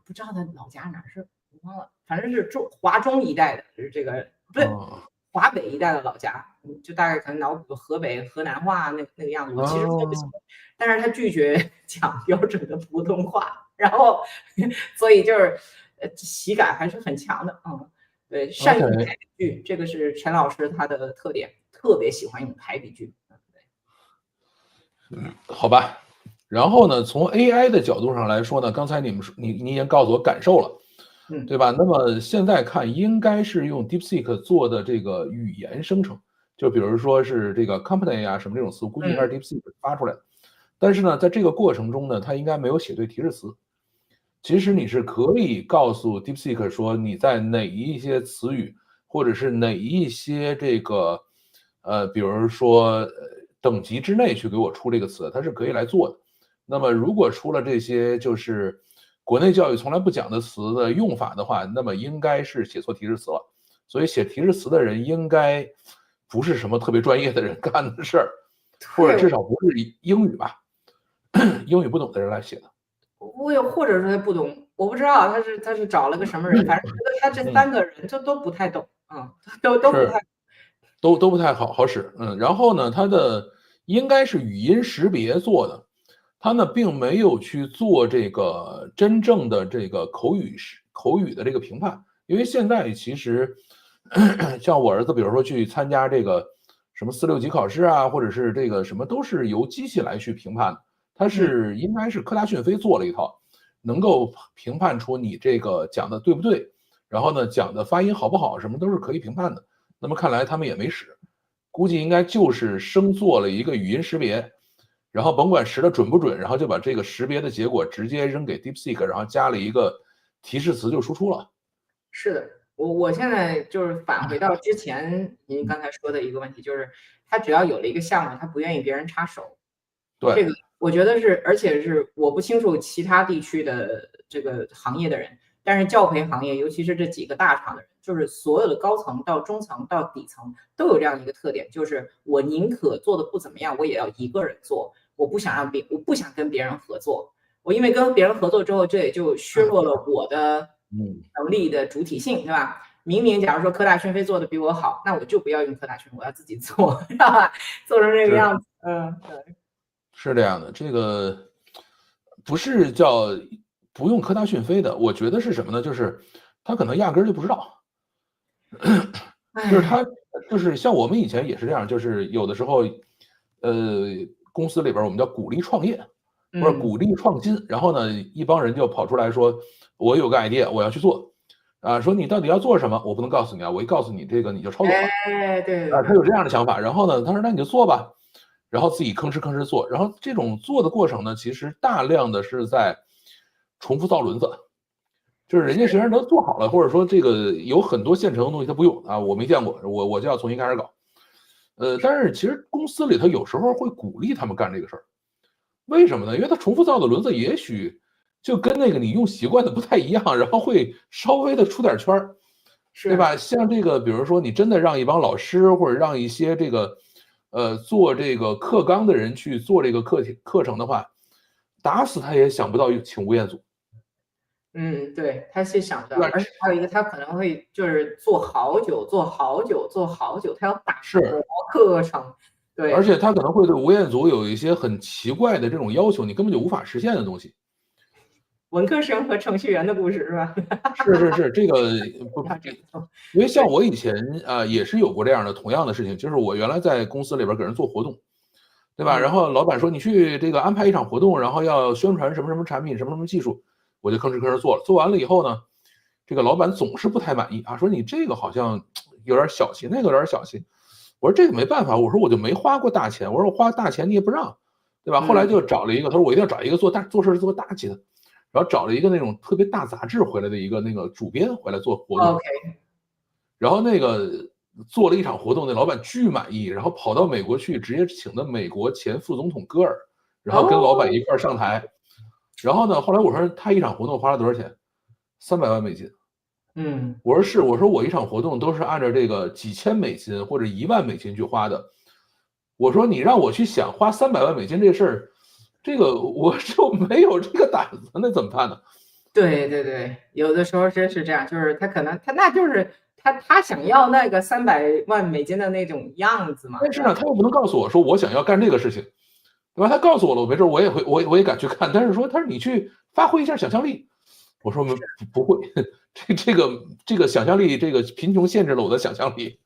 不知道他老家哪是，我忘了，反正是华中一带的，就是这个不对，华北一带的老家，就大概可能脑补河北河南话那个样子。我其实说不清，但是他拒绝讲标准的普通话，然后所以就是喜感还是很强的。对，善用排比句，这个是陈老师他的特点，特别喜欢用排比句。好吧。然后呢，从 AI 的角度上来说呢，刚才你已经告诉我感受了，对吧？那么现在看应该是用 DeepSeek 做的这个语言生成，就比如说是这个 company 啊什么这种词，估计应该是 DeepSeek 发出来的。但是呢，在这个过程中呢，它应该没有写对提示词。其实你是可以告诉 DeepSeek 说你在哪一些词语，或者是哪一些这个比如说等级之内去给我出这个词，它是可以来做的。那么如果出了这些就是国内教育从来不讲的词的用法的话，那么应该是写错提示词了。所以写提示词的人应该不是什么特别专业的人干的事儿，或者至少不是英语吧，英语不懂的人来写的。我有，或者说他不懂，我不知道他是找了个什么人，反正觉得他这3个人都不太懂，都不太，都不太好使，然后呢，它的应该是语音识别做的，它呢并没有去做这个真正的这个口语的这个评判，因为现在其实像我儿子，比如说去参加这个什么4、6级考试啊，或者是这个什么，都是由机器来去评判的。它是应该是科大讯飞做了一套，能够评判出你这个讲的对不对，然后呢讲的发音好不好，什么都是可以评判的。那么看来他们也没使，估计应该就是生做了一个语音识别，然后甭管识的准不准，然后就把这个识别的结果直接扔给 DeepSeek，然后加了一个提示词就输出了。是的，我现在就是返回到之前您刚才说的一个问题，就是他只要有了一个项目，他不愿意别人插手。对，这个我觉得是，而且是我不清楚其他地区的这个行业的人，但是教培行业，尤其是这几个大厂的人，就是所有的高层到中层到底层都有这样一个特点，就是我宁可做的不怎么样，我也要一个人做，我不想跟别人合作，我因为跟别人合作之后，这也就削弱了我的能力的主体性，对吧？明明假如说科大讯飞做的比我好，那我就不要用科大讯飞，我要自己做，知道吧？做成这个样子，对。是这样的，这个不是叫不用科大讯飞的，我觉得是什么呢？就是他可能压根儿就不知道，就是他就是像我们以前也是这样，就是有的时候，公司里边我们叫鼓励创业或者鼓励创新，然后呢，一帮人就跑出来说，我有个 idea，我要去做，说你到底要做什么？我不能告诉你啊，我一告诉你这个你就抄走了，对，他有这样的想法，然后呢，他说那你就做吧。然后自己吭哧做，然后这种做的过程呢，其实大量的是在重复造轮子，就是人家实际上都做好了，或者说这个有很多现成的东西他不用啊，我没见过，我就要重新开始搞。但是其实公司里头有时候会鼓励他们干这个事儿，为什么呢？因为他重复造的轮子也许就跟那个你用习惯的不太一样，然后会稍微的出点圈儿，对吧？像这个，比如说你真的让一帮老师或者让一些这个做这个课纲的人去做这个课程的话，打死他也想不到请吴彦祖。对，他是想着，对吧？而且还有一个，他可能会就是做好久，做好久，做好久，他要打磨是，课程，而对，且他可能会对吴彦祖有一些很奇怪的这种要求，你根本就无法实现的东西。文科生和程序员的故事是吧？是是是，这个不，要这样做，因为像对，我以前也是有过这样的同样的事情，就是我原来在公司里边给人做活动，对吧？然嗯后老板说你去这个安排一场活动，然后要宣传什么什么产品，什么什么技术，我就吭哧吭哧做了。做完了以后呢，这个老板总是不太满意啊，说你这个好像有点小气，那个有点小气。我说这个没办法，我说我就没花过大钱，我说我花大钱你也不让，对吧？后来嗯就找了一个，他说我一定要找一个做事做大气的，然后找了一个那种特别大杂志回来的一个那个主编回来做活动，，OK，然后那个做了一场活动，那老板巨满意，然后跑到美国去，直接请的美国前副总统戈尔，然后跟老板哦，一块儿上台。然后呢，后来我说他一场活动花了多少钱？300万美金。嗯，我说是，我说我一场活动都是按照这个几千美金或者1万美金去花的。我说你让我去想花300万美金这事儿，这个我就没有这个胆子，那怎么办呢？对对对，有的时候真是这样，就是他可能他那就是他想要那个300万美金的那种样子嘛，但是呢，是吧？他又不能告诉我说我想要干这个事情，对吧？他告诉我了，我没准我也会，我也敢去干。但是说，他说你去发挥一下想象力，我说不会，这个想象力，这个贫穷限制了我的想象力。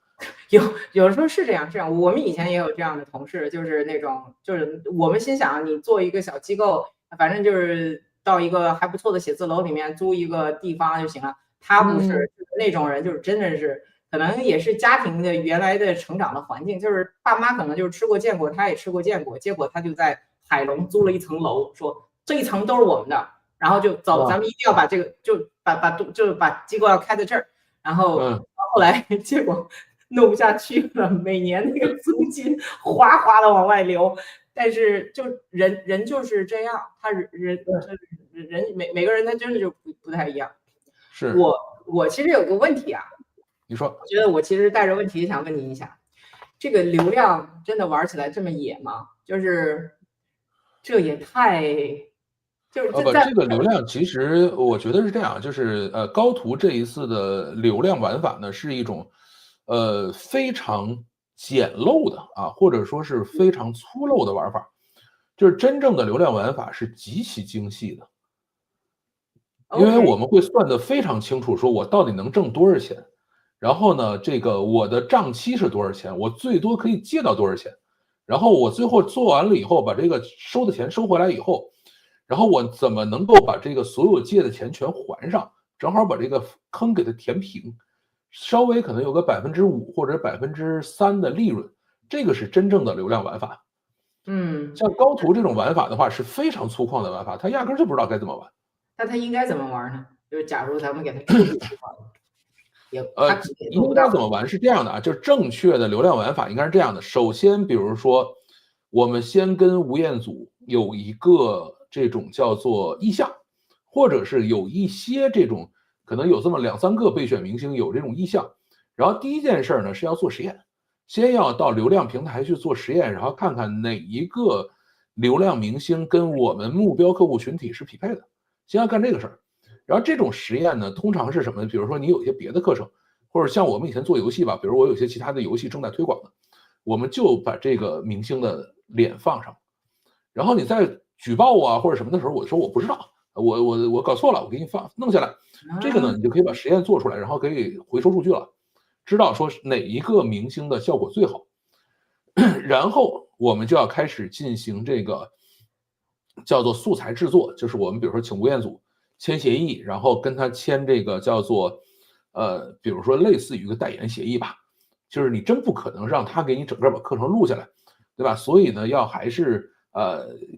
有的时候是这样，我们以前也有这样的同事，就是那种，就是我们心想，你做一个小机构，反正就是到一个还不错的写字楼里面租一个地方就行了。他不是，嗯就是那种人，就是真的是，可能也是家庭的原来的成长的环境，就是爸妈可能就是吃过见过，他也吃过见过，结果他就在海龙租了一层楼，说这一层都是我们的，然后就走，咱啊们一定要把这个就把机构要开在这儿，然后嗯，后来结果弄不下去了，每年那个租金哗哗的往外流。但是就人就是这样，他就是人每个人他真的就不太一样。是我其实有个问题啊，你说。我觉得我其实带着问题想问你一下，这个流量真的玩起来这么野吗？就是这也太就是不，在这个流量其实我觉得是这样，就是高途这一次的流量玩法呢，是一种非常简陋的啊，或者说是非常粗陋的玩法。就是真正的流量玩法是极其精细的，因为 OK，我们会算得非常清楚，说我到底能挣多少钱，然后呢，这个我的账期是多少钱，我最多可以借到多少钱，然后我最后做完了以后，把这个收的钱收回来以后，然后我怎么能够把这个所有借的钱全还上，正好把这个坑给它填平，稍微可能有个5%或者3%的利润，这个是真正的流量玩法。嗯，像高途这种玩法的话是非常粗犷的玩法，他压根儿就不知道该怎么玩。那他应该怎么玩呢？就是假如咱们给他 Q 出去玩，也他可能也做不应该到。怎么玩是这样的啊，就是正确的流量玩法应该是这样的。首先，比如说，我们先跟吴彦祖有一个这种叫做意向，或者是有一些这种可能有这么2、3个备选明星有这种意向。然后第一件事呢是要做实验，先要到流量平台去做实验，然后看看哪一个流量明星跟我们目标客户群体是匹配的，先要干这个事儿。然后这种实验呢，通常是什么呢？比如说你有一些别的课程，或者像我们以前做游戏吧，比如我有些其他的游戏正在推广的，我们就把这个明星的脸放上，然后你在举报我啊或者什么的时候，我说我不知道，我搞错了，我给你弄下来。这个呢，啊，你就可以把实验做出来，然后可以回收数据了，知道说哪一个明星的效果最好，然后我们就要开始进行这个叫做素材制作，就是我们比如说请吴彦祖签协议，然后跟他签这个叫做比如说类似于一个代言协议吧，就是你真不可能让他给你整个把课程录下来，对吧？所以呢，要还是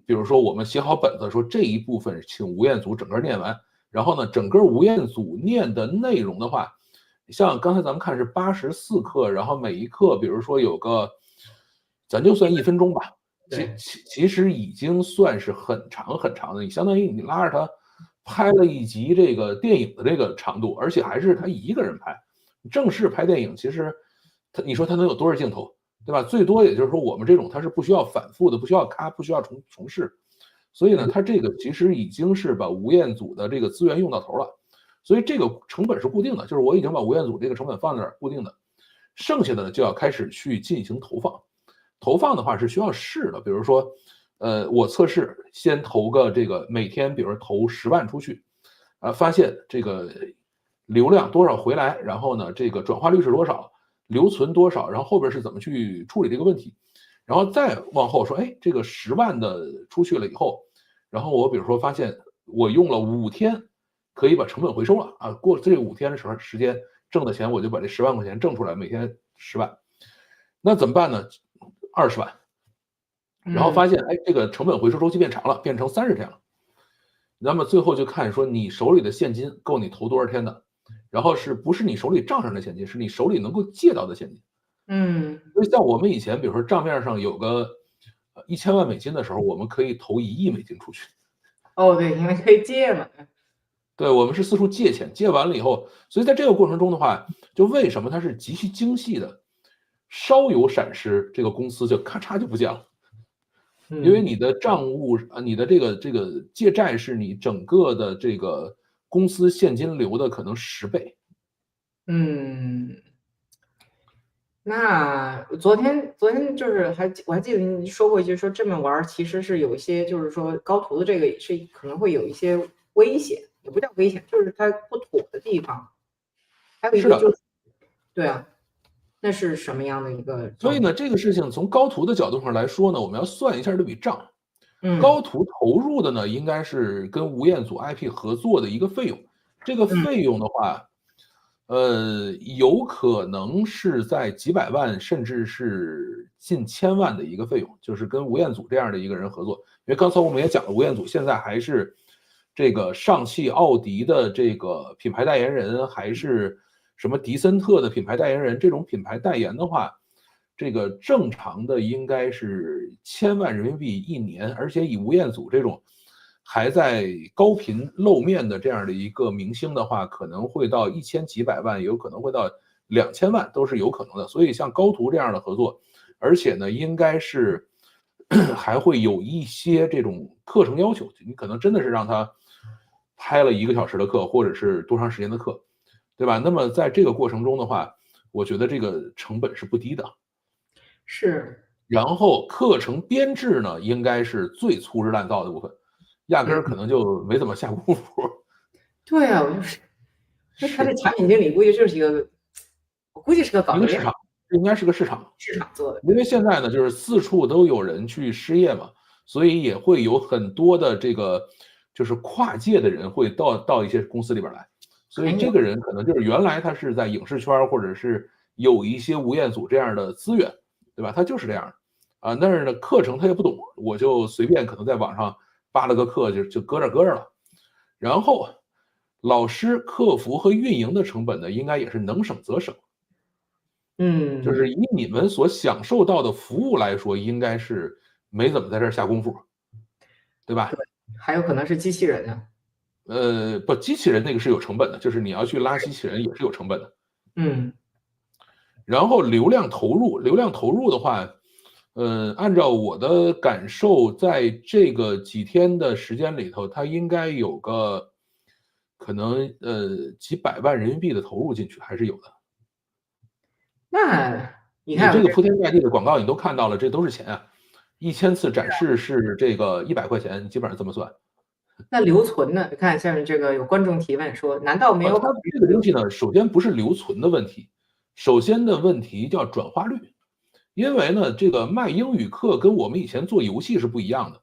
比如说我们写好本子，说这一部分请吴彦祖整个念完，然后呢，整个吴彦祖念的内容的话，像刚才咱们看是84课，然后每一课比如说有个，咱就算1分钟吧，对，其实已经算是很长很长的，你相当于你拉着他拍了一集这个电影的这个长度，而且还是他一个人拍。正式拍电影，其实你说他能有多少镜头，对吧？最多也就是说我们这种他是不需要反复的，不需要咔，不需要重试，所以呢，它这个其实已经是把吴彦祖的这个资源用到头了，所以这个成本是固定的，就是我已经把吴彦祖这个成本放在那儿固定的，剩下的呢就要开始去进行投放。投放的话是需要试的，比如说，我测试先投个这个每天，比如说投10万出去，发现这个流量多少回来，然后呢，这个转化率是多少，留存多少，然后后边是怎么去处理这个问题，然后再往后说，哎，这个10万的出去了以后，然后我比如说发现我用了5天可以把成本回收了啊，过这5天的时间挣的钱我就把这10万块钱挣出来，每天10万，那怎么办呢？20万，然后发现哎，这个成本回收周期变长了，变成30天了。那么最后就看说你手里的现金够你投多少天的，然后是不是你手里账上的现金，是你手里能够借到的现金。所以像我们以前，比如说账面上有个1000万美金的时候，我们可以投1亿美金出去。哦，对，因为可以借嘛。对，我们是四处借钱，借完了以后，所以在这个过程中的话，就为什么它是极其精细的，稍有闪失，这个公司就咔嚓就不见了。因为你的账务你的这个借债是你整个的这个公司现金流的可能10倍。那昨天就是我还记得你说过一句，说这么玩其实是有一些，就是说高途的这个是可能会有一些危险，也不叫危险，就是它不妥的地方。还有一个就是，对啊，那是什么样的一个？所以呢，这个事情从高途的角度上来说呢，我们要算一下这笔账。高途投入的呢，应该是跟吴彦祖 IP 合作的一个费用，这个费用的话，有可能是在几百万，甚至是近1000万的一个费用，就是跟吴彦祖这样的一个人合作。因为刚才我们也讲了，吴彦祖现在还是这个上汽奥迪的这个品牌代言人，还是什么迪森特的品牌代言人。这种品牌代言的话，这个正常的应该是1000万人民币一年，而且以吴彦祖这种还在高频露面的这样的一个明星的话，可能会到1000几百万，有可能会到2000万，都是有可能的。所以像高途这样的合作，而且呢，应该是还会有一些这种课程要求，你可能真的是让他拍了1个小时的课，或者是多长时间的课，对吧？那么在这个过程中的话，我觉得这个成本是不低的。是。然后课程编制呢，应该是最粗制滥造的部分，压根儿可能就没怎么下功夫。对啊，我就是，那他这产品经理估计就是一个，我估计是个搞一个市场，应该是个市场做的。因为现在呢，就是四处都有人去失业嘛，所以也会有很多的这个就是跨界的人会到一些公司里边来，所以这个人可能就是原来他是在影视圈，或者是有一些吴彦祖这样的资源，对吧？他就是这样的。但是呢，课程他也不懂，我就随便可能在网上扒了个课，就搁这了。然后老师、客服和运营的成本呢，应该也是能省则省。就是以你们所享受到的服务来说，应该是没怎么在这儿下功夫，对吧？对，还有可能是机器人啊。不，机器人那个是有成本的，就是你要去拉机器人也是有成本的。然后流量投入的话，按照我的感受，在这个几天的时间里头，它应该有个可能几百万人民币的投入进去，还是有的。那你看这个铺天盖地的广告你都看到了，这都是钱啊！1000次展示是这个100块钱，基本上这么算。那留存呢？你看下面这个有观众提问说，难道没有？它这个东西呢，首先不是留存的问题，首先的问题叫转化率。因为呢，这个卖英语课跟我们以前做游戏是不一样的。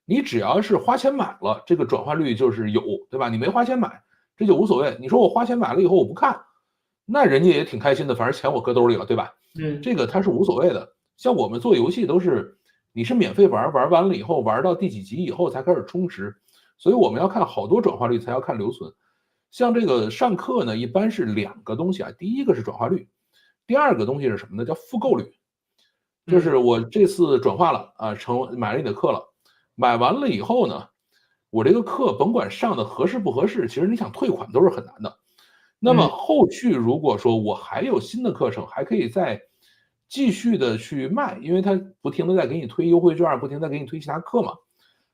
你只要是花钱买了，这个转化率就是有，对吧？你没花钱买，这就无所谓。你说我花钱买了以后我不看，那人家也挺开心的，反正钱我搁兜里了，对吧？这个它是无所谓的。像我们做游戏都是，你是免费玩完了以后，玩到第几级以后才开始充值，所以我们要看好多转化率才要看留存。像这个上课呢，一般是2个东西啊，第一个是转化率，第二个东西是什么呢？叫复购率。就是我这次转化了啊，买了你的课了，买完了以后呢，我这个课甭管上的合适不合适，其实你想退款都是很难的。那么后续如果说我还有新的课程，还可以再继续的去卖，因为它不停的在给你推优惠券，不停的给你推其他课嘛。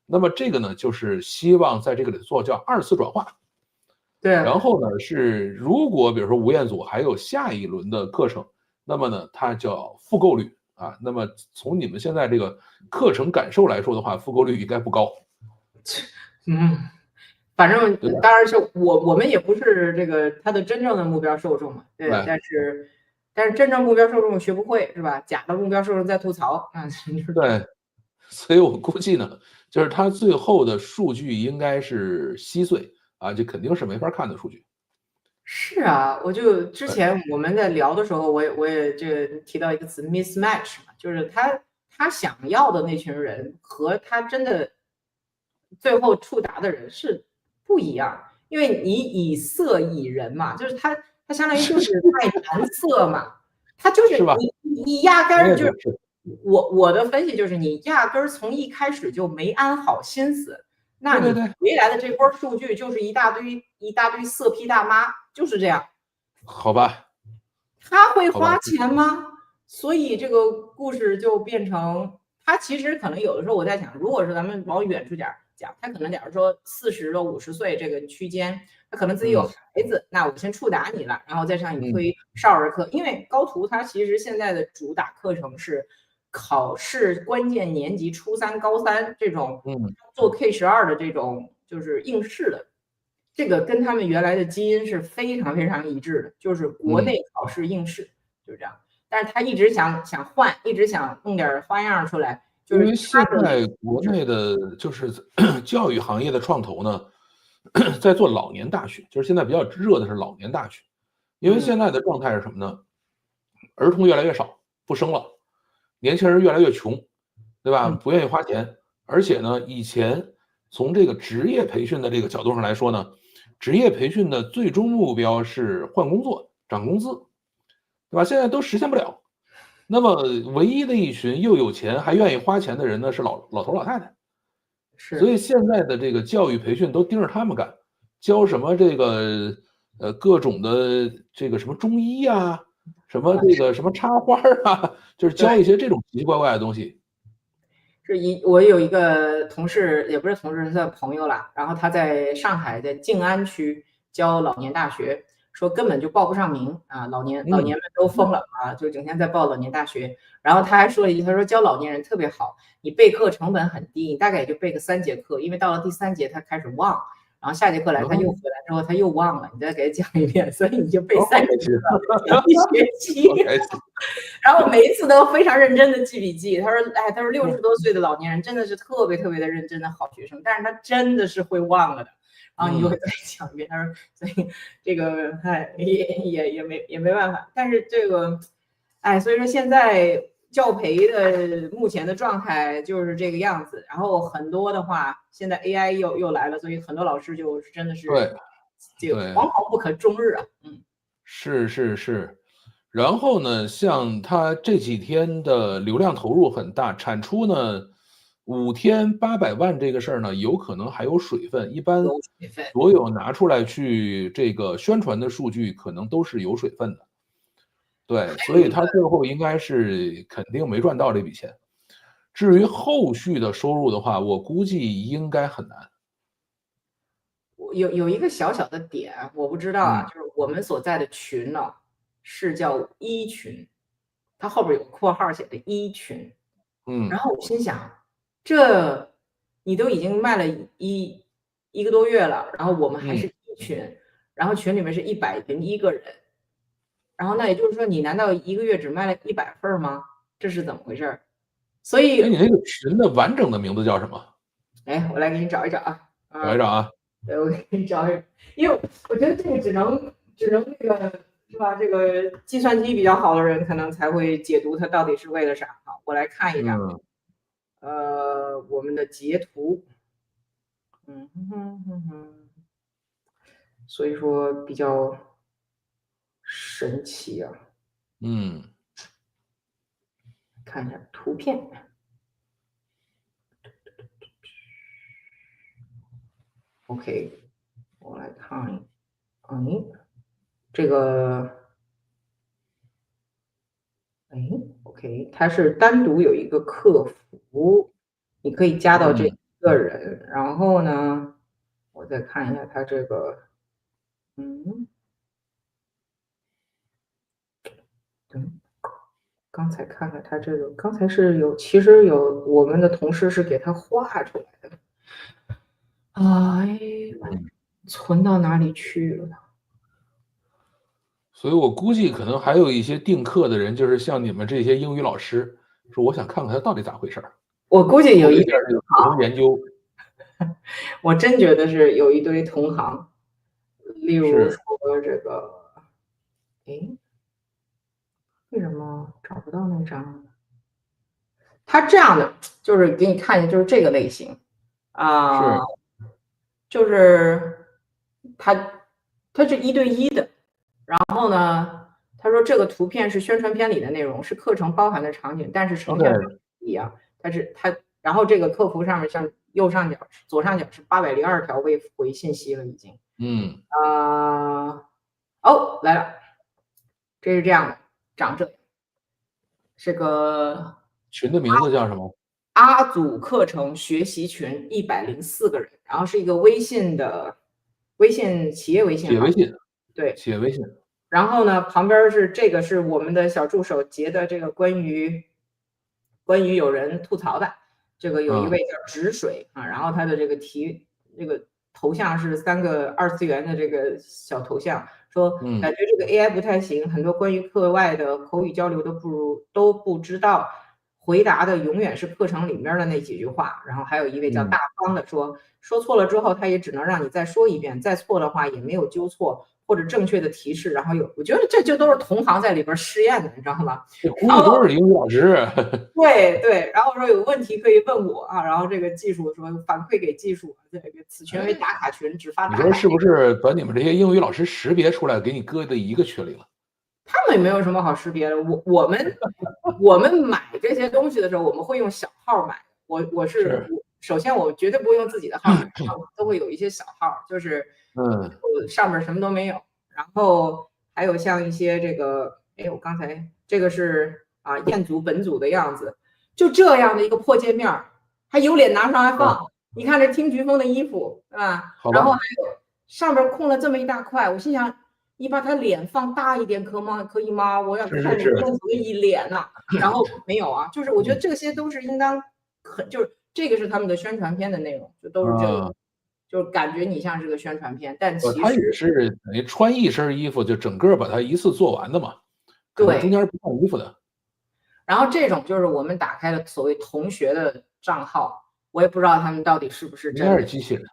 那么这个呢，就是希望在这个里做叫二次转化。对，然后呢，是如果比如说吴彦祖还有下一轮的课程，那么呢，它叫复购率啊。那么从你们现在这个课程感受来说的话，复购率应该不高，嗯，反正对吧？当然是我们也不是这个他的真正的目标受众嘛，对，对但是真正目标受众学不会是吧？假的目标受众在吐槽，啊，就是这样。对，所以我估计呢，就是它最后的数据应该是稀碎啊，这肯定是没法看的数据。是啊，我就之对，前我们在聊的时候，我也这个提到一个词 mismatch 嘛，就是他想要的那群人和他真的最后触达的人是不一样，因为你以色以人嘛，就是他相当于就是卖男色嘛，他就是是吧？你压根我儿就是也觉得是，我的分析就是你压根儿从一开始就没安好心思，那你对对对，回来的这波数据就是一大堆色批大妈，就是这样。好吧，他会好吧，花钱吗？所以这个故事就变成，他其实可能有的时候我在想，如果是咱们往远处点讲，他可能假如说40到50岁这个区间，他可能自己有嗯孩子，那我先触达你了，然后再向你嗯推少儿课，因为高途它其实现在的主打课程是考试关键年级初三、高三这种嗯做 K12的这种就是应试的。这个跟他们原来的基因是非常非常一致的，就是国嗯。内考试应试，就是这样。但是他一直想换，一直想弄点花样出来，就是因为现他的在国内的就是教育行业的创投呢，在做老年大学，就是现在比较热的是老年大学。因为嗯现在的状态是什么呢？儿童越来越少，不生了，年轻人越来越穷，对吧？嗯不愿意花钱，而且呢，以前从这个职业培训的这个角度上来说呢，职业培训的最终目标是换工作、涨工资，对吧？现在都实现不了。那么唯一的一群又有钱还愿意花钱的人呢，是老头老太太。所以是，现在的这个教育培训都盯着他们干，教什么这个各种的这个什么中医呀，什么这个什么插花儿啊，就是对。教一些这种奇奇怪怪的东西。我有一个同事，也不是同事，是他的朋友啦。然后他在上海的静安区教老年大学，说根本就报不上名啊，老年嗯，们都疯了啊，就整天在报老年大学。然后他还说了一句，他说教老年人特别好，你备课成本很低，你大概也就备个3节课，因为到了第3节他开始忘，然后下节课来他又回哦，来之后他又忘了，你再给他讲一遍，所以你就备好3节课开心，讲一学期。好开心。然后每一次都非常认真的记笔记。他说：“哎，他说60多岁嗯的老年人真的是特别特别的认真的好学生，但是他真的是会忘了的。”然后你就会嗯，再讲一遍。他说：“所以这个哎也没办法，但是这个哎，所以说现在教培的目前的状态就是这个样子。然后很多的话，现在 AI 又来了，所以很多老师就是真的是对这个对。惶惶不可终日啊。嗯，是是是，然后呢，像它这几天的流量投入很大，产出呢5天800万这个事儿呢，有可能还有水分。一般有学费。所有拿出来去这个宣传的数据，可能都是有水分的。对，所以他最后应该是肯定没赚到这笔钱。至于后续的收入的话，我估计应该很难。我有一个小小的点，我不知道啊，嗯就是我们所在的群呢，是叫一群，它后边有个括号写的一群。然嗯后我心想，这你都已经卖了一个多月了，然后我们还嗯，是一群，然后群里面是101个人，然后那也就是说，你难道一个月只卖了100份儿吗？这是怎么回事儿？所哎，以，你那个群的完整的名字叫什么？哎，我来给你找一找啊，啊，找一找啊。对，我给你找一找，因为我觉得这个只能这个是吧？这个计算机比较好的人可能才会解读它到底是为了啥。好，我来看一下，嗯我们的截图，嗯哼哼哼哼，所以说比较神奇啊。嗯。看一下图片，OK，我来看一，这个，哎，OK，它是单独有一个客服，你可以加到这嗯，个人。然后呢，我再看一下他这个，嗯，刚才看了他这个，刚才是有，其实有我们的同事是给他画出来的。哎，存到哪里去了？所以我估计可能还有一些订课的人，就是像你们这些英语老师，说我想看看他到底咋回事儿，我估计有做一一下这个课程研究。我真觉得是有一堆同行，例如是说这个，诶，为什么找不到那张？他这样的就是给你看一下，就是这个类型啊、是就是他是一对一的。然后呢，他说这个图片是宣传片里的内容，是课程包含的场景，但是呈现方，OK，式不一样。然后这个客服上面像右上角、左上角是802条未回信息了已经。嗯，哦，来了，这是这样的，长这样，是个群的名字叫什么？阿组课程学习群104个人，然后是一个微信企业微信号，企业微信，对。企业微信，然后呢，旁边是这个是我们的小助手截的这个关于有人吐槽的，这个有一位嗯叫止水啊，然后他的这个头像是3个二次元的这个小头像，说感嗯觉这个 AI 不太行，很多关于课外的口语交流都不知道，回答的永远是课程里面的那几句话。然后还有一位叫嗯，大方的说错了之后，他也只能让你再说一遍，再错的话也没有纠错。或者正确的提示，然后我觉得这就都是同行在里边试验的，你知道吗？这估计都是英语老师。对对，然后说有问题可以问我啊，然后这个技术说反馈给技术，这个此群为打卡群，只发打卡。你说是不是把你们这些英语老师识别出来，给你搁在一个群里了？他们也没有什么好识别的，我们买这些东西的时候，我们会用小号买。是，首先我绝对不会用自己的号买，都会有一些小号，就是嗯上面什么都没有。然后还有像一些这个，哎，我刚才这个是彦祖本组的样子，就这样的一个破界面，还有脸拿上来啊，放？你看这听菊风的衣服啊，好吧，然后还有上边空了这么一大块，我心想。你把他脸放大一点可吗？可以吗？我要看吴是是是，彦祖的一脸呐、然后没有啊，就是我觉得嗯这些都是应当就是这个是他们的宣传片的内容，就都是这个，啊，就感觉你像是个宣传片，但其他也实是等于穿一身衣服就整个把它一次做完的嘛，可能中对。间不换衣服的。然后这种就是我们打开了所谓同学的账号，我也不知道他们到底是不是应该真的。是机器人，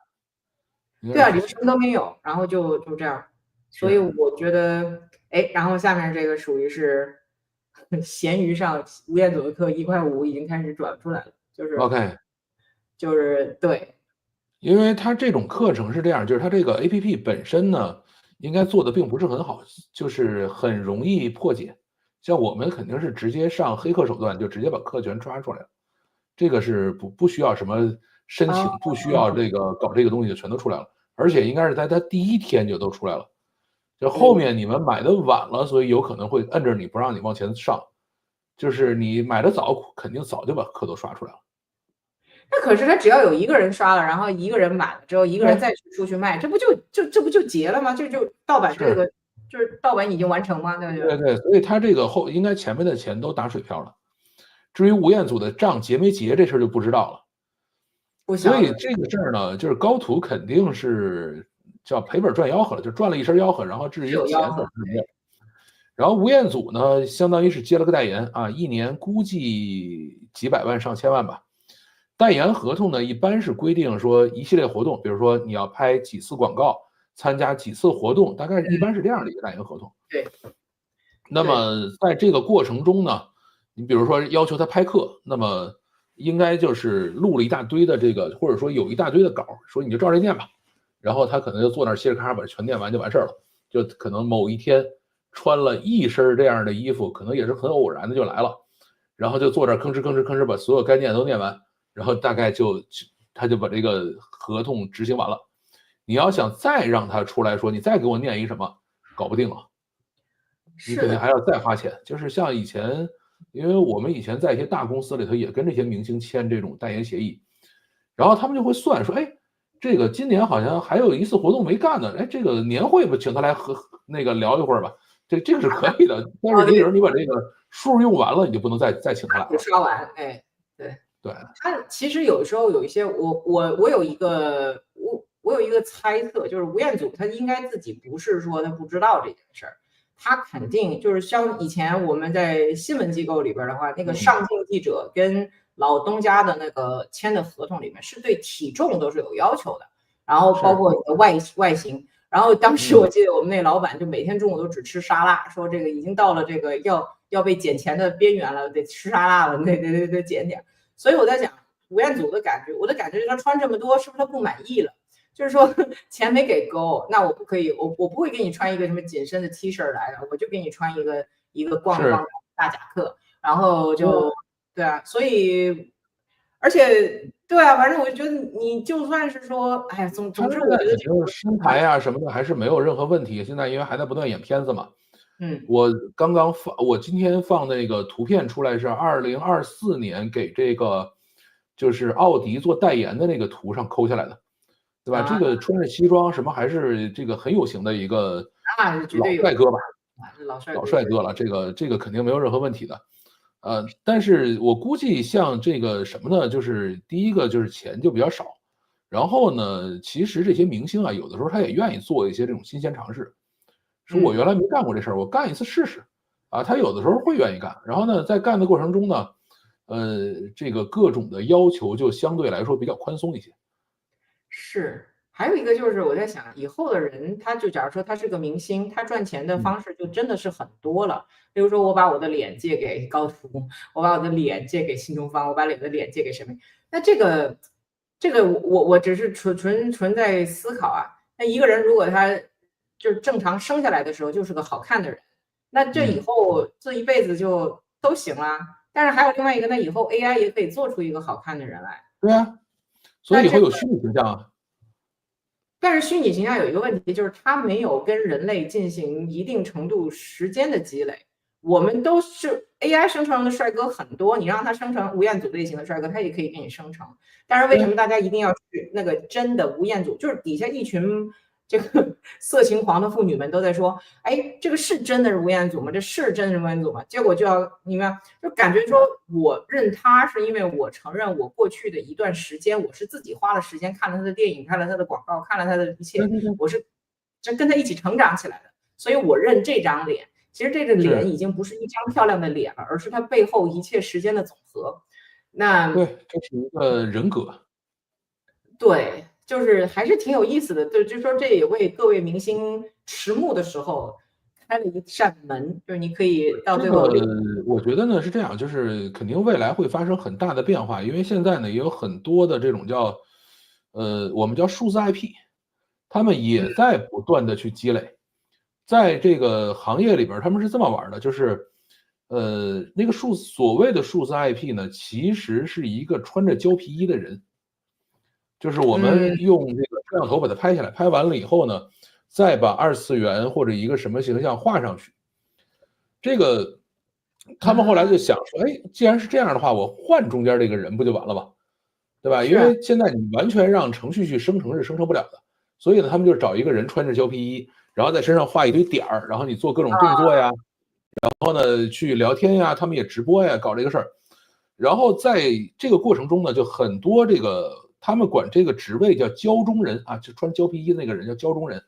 应对啊，该是机器人，里面什么都没有，然后就这样，所以是我觉得，哎，然后下面这个属于是闲鱼上吴彦祖的课1.5块已经开始转出来了，，OK。就是对，因为它这种课程是这样，就是它这个 APP 本身呢，应该做的并不是很好，就是很容易破解。像我们肯定是直接上黑客手段，就直接把课全抓出来了，这个是不需要什么申哦，请，不需要这个搞这个东西就全都出来了，而且应该是在它第一天就都出来了。就后嗯，面你们买的晚了，所以有可能会摁着你不让你往前上，就是你买的早，肯定早就把课都刷出来了。那可是他只要有一个人刷了，然后一个人买了之后，一个人对，再出去卖，这不就结了吗？就盗版这是。个就是盗版已经完成吗？对不对？对对，所以他这个应该前面的钱都打水漂了。至于吴彦祖的账结没结这事儿就不知道了。不晓得，所以这个事儿呢，就是高途肯定是叫赔本赚吆喝了，就赚了一身吆喝，然后至是于钱本有吆喝。身没有。然后吴彦祖呢，相当于是接了个代言啊，一年估计几百万上千万吧。代言合同呢，一般是规定说一系列活动，比如说你要拍几次广告，参加几次活动，大概一般是这样的一个代言合同。对那对，么在这个过程中呢，你比如说要求他拍课，那么应该就是录了一大堆的这个，或者说有一大堆的稿，说你就照这念吧，然后他可能就坐那儿嘁哩咔嚓把全念完就完事儿了。就可能某一天穿了一身这样的衣服，可能也是很偶然的就来了，然后就坐这儿吭哧吭哧吭哧把所有该念都念完，然后大概他就把这个合同执行完了。你要想再让他出来说，你再给我念一什么，搞不定了。你是的，肯定还要再花钱。就是像以前，因为我们以前在一些大公司里头也跟这些明星签这种代言协议，然后他们就会算说，哎，这个今年好像还有一次活动没干呢，哎，这个年会吧，请他来那个聊一会儿吧，这个是可以的。但是哦，对，你比如你把这个数用完了，你就不能再请他来得了。刷完，哎，对。对，它其实有时候有一些，我有一个我有一个猜测，就是吴彦祖他应该自己不是说他不知道这件事儿，他肯定就是像以前我们在新闻机构里边的话，那个嗯，上镜记者跟老东家的那个签的合同里面是对体重都是有要求的，然后包是，括你的外形。然后当时嗯，我记得我们那老板就每天中午都只吃沙拉，说这个已经到了这个要被减钱的边缘了，得吃沙拉了，得减点。所以我在想，吴彦祖的感觉，我的感觉是他穿这么多，是不是他不满意了？就是说钱没给够，那我不可以，我不会给你穿一个什么紧身的 T 恤来的，我就给你穿一个逛逛是，大夹克，然后对啊，就对啊，所以而且对啊，反正我觉得你就算是说，哎呀，总之他现我觉得这个在肯定身材啊什么的还是没有任何问题，现在因为还在不断演片子嘛。嗯我今天放那个图片出来是2024年给这个就是奥迪做代言的那个图上抠下来的，对吧？这啊，个穿着西装什么还是这个很有型的一个那是绝对有老帅哥吧，啊，老帅哥绝对老帅哥了，这个肯定没有任何问题的。但是我估计像这个什么呢，就是第一个就是钱就比较少，然后呢，其实这些明星啊，有的时候他也愿意做一些这种新鲜尝试，说我嗯。原来没干过这事儿，我干一次试试，啊，他有的时候会愿意干，然后呢，在干的过程中呢，这个各种的要求就相对来说比较宽松一些。是，还有一个就是我在想，以后的人，他就假如说他是个明星，他赚钱的嗯，方式就真的是很多了。比如说，我把我的脸借给高途，我把我的脸借给新东方，我把我的脸借给谁？那这个我只是纯在思考啊。那一个人如果他就是正常生下来的时候就是个好看的人，那这以嗯，后这一辈子就都行啦。但是还有另外一个，那以后 AI 也可以做出一个好看的人来。对啊，所以以后那这有虚拟形象啊，但是虚拟形象有一个问题，就是它没有跟人类进行一定程度时间的积累。我们都是 AI 生成的帅哥很多，你让他生成吴彦祖类型的帅哥，他也可以给你生成。但是为什么对啊，大家一定要去那个真的吴彦祖？就是底下一群这个色情狂的妇女们都在说，哎，这个是真的是吴彦祖吗？这是真的是吴彦祖吗？结果就要你们就感觉说，我认他是因为我承认我过去的一段时间，我是自己花了时间看了他的电影，看了他的广告，看了他的一切，对对对，我是这跟他一起成长起来的，所以我认这张脸。其实这个脸是，已经不是一张漂亮的脸了，而是它背后一切时间的总和。那对，这是一个人格。对，就是还是挺有意思的。就说这也为各位明星迟暮的时候开了一扇门，就是你可以到这个最后我觉得呢是这样，就是肯定未来会发生很大的变化，因为现在呢也有很多的这种叫，我们叫数字 IP，他们也在不断的去积累。在这个行业里边儿，他们是这么玩儿的，就是，那个所谓的数字 IP 呢，其实是一个穿着胶皮衣的人。就是我们嗯用这个摄像头把它拍下来，拍完了以后呢，再把二次元或者一个什么形象画上去。这个他们后来啊，就想说，哎，既然是这样的话，我换中间这个人不就完了吗？对吧？因是为现在你完全让程序去生成是生成不了的，所以呢，他们就找一个人穿着胶皮衣，然后在身上画一堆点儿，然后你做各种动作呀，然后呢去聊天呀，他们也直播呀，搞这个事儿。然后在这个过程中呢，就很多这个他们管这个职位叫胶中人啊，就穿胶皮衣那个人叫胶中人，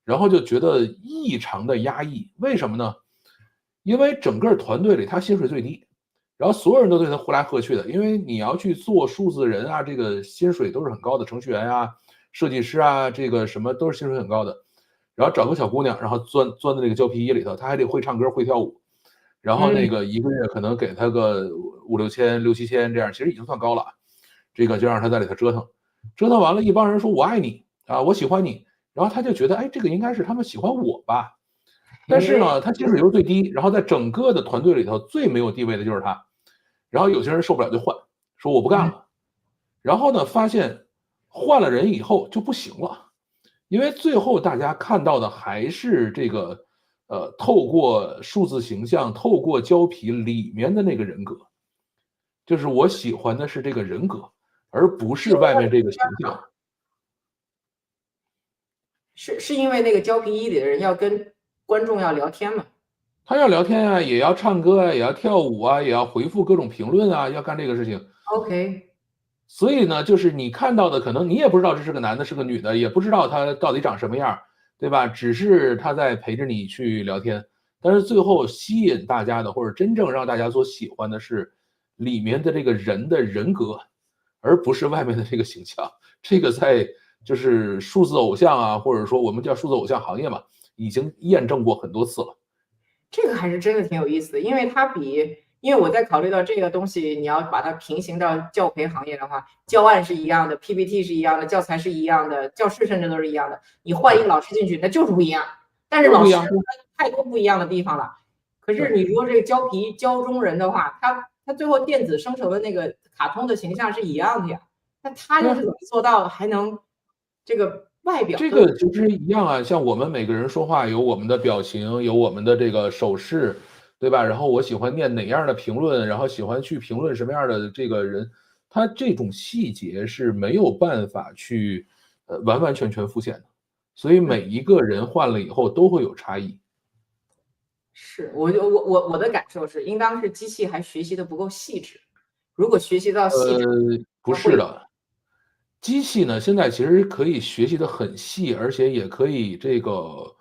然后就觉得异常的压抑。为什么呢？因为整个团队里他薪水最低，然后所有人都对他呼来喝去的，因为你要去做数字人啊，这个薪水都是很高的，程序员啊、设计师啊，这个什么都是薪水很高的。然后找个小姑娘，然后钻在那个胶皮衣里头，她还得会唱歌、会跳舞，然后嗯那个一个月可能给她个5、6千、6、7千这样，其实已经算高了。这个就让她在里头折腾，折腾完了，一帮人说我爱你啊，我喜欢你，然后她就觉得，哎，这个应该是他们喜欢我吧。但是嘿，呢，他薪水又是最低，然后在整个的团队里头最没有地位的就是他。然后有些人受不了就换，说我不干嗯了。然后呢，发现换了人以后就不行了，因为最后大家看到的还是这个，透过数字形象，透过胶皮里面的那个人格，就是我喜欢的是这个人格，而不是外面这个形象。是因为那个胶皮衣里的人要跟观众要聊天嘛？他要聊天啊，也要唱歌啊，也要跳舞啊，也要回复各种评论啊，要干这个事情。OK，所以呢，就是你看到的，可能你也不知道这是个男的，是个女的，也不知道他到底长什么样，对吧？只是他在陪着你去聊天，但是最后吸引大家的，或者真正让大家所喜欢的是里面的这个人的人格，而不是外面的这个形象。这个在就是数字偶像啊，或者说我们叫数字偶像行业嘛，已经验证过很多次了。这个还是真的挺有意思的，因为我在考虑到这个东西，你要把它平行到教培行业的话，教案是一样的，PPT 是一样的，教材是一样的，教室甚至都是一样的。你换一个老师进去，那就是不一样。但是老师他太多不一样的地方了。可是你说这个胶中人的话，他最后电子生成的那个卡通的形象是一样的呀。那他又是怎么做到还能这个外表？这个其实一样啊，像我们每个人说话有我们的表情，有我们的这个手势，对吧？然后我喜欢念哪样的评论，然后喜欢去评论什么样的这个人，他这种细节是没有办法去完完全全复现的，所以每一个人换了以后都会有差异。是，我的感受是，应当是机器还学习的不够细致。如果学习到细致，不是的，机器呢现在其实可以学习的很细，而且也可以这个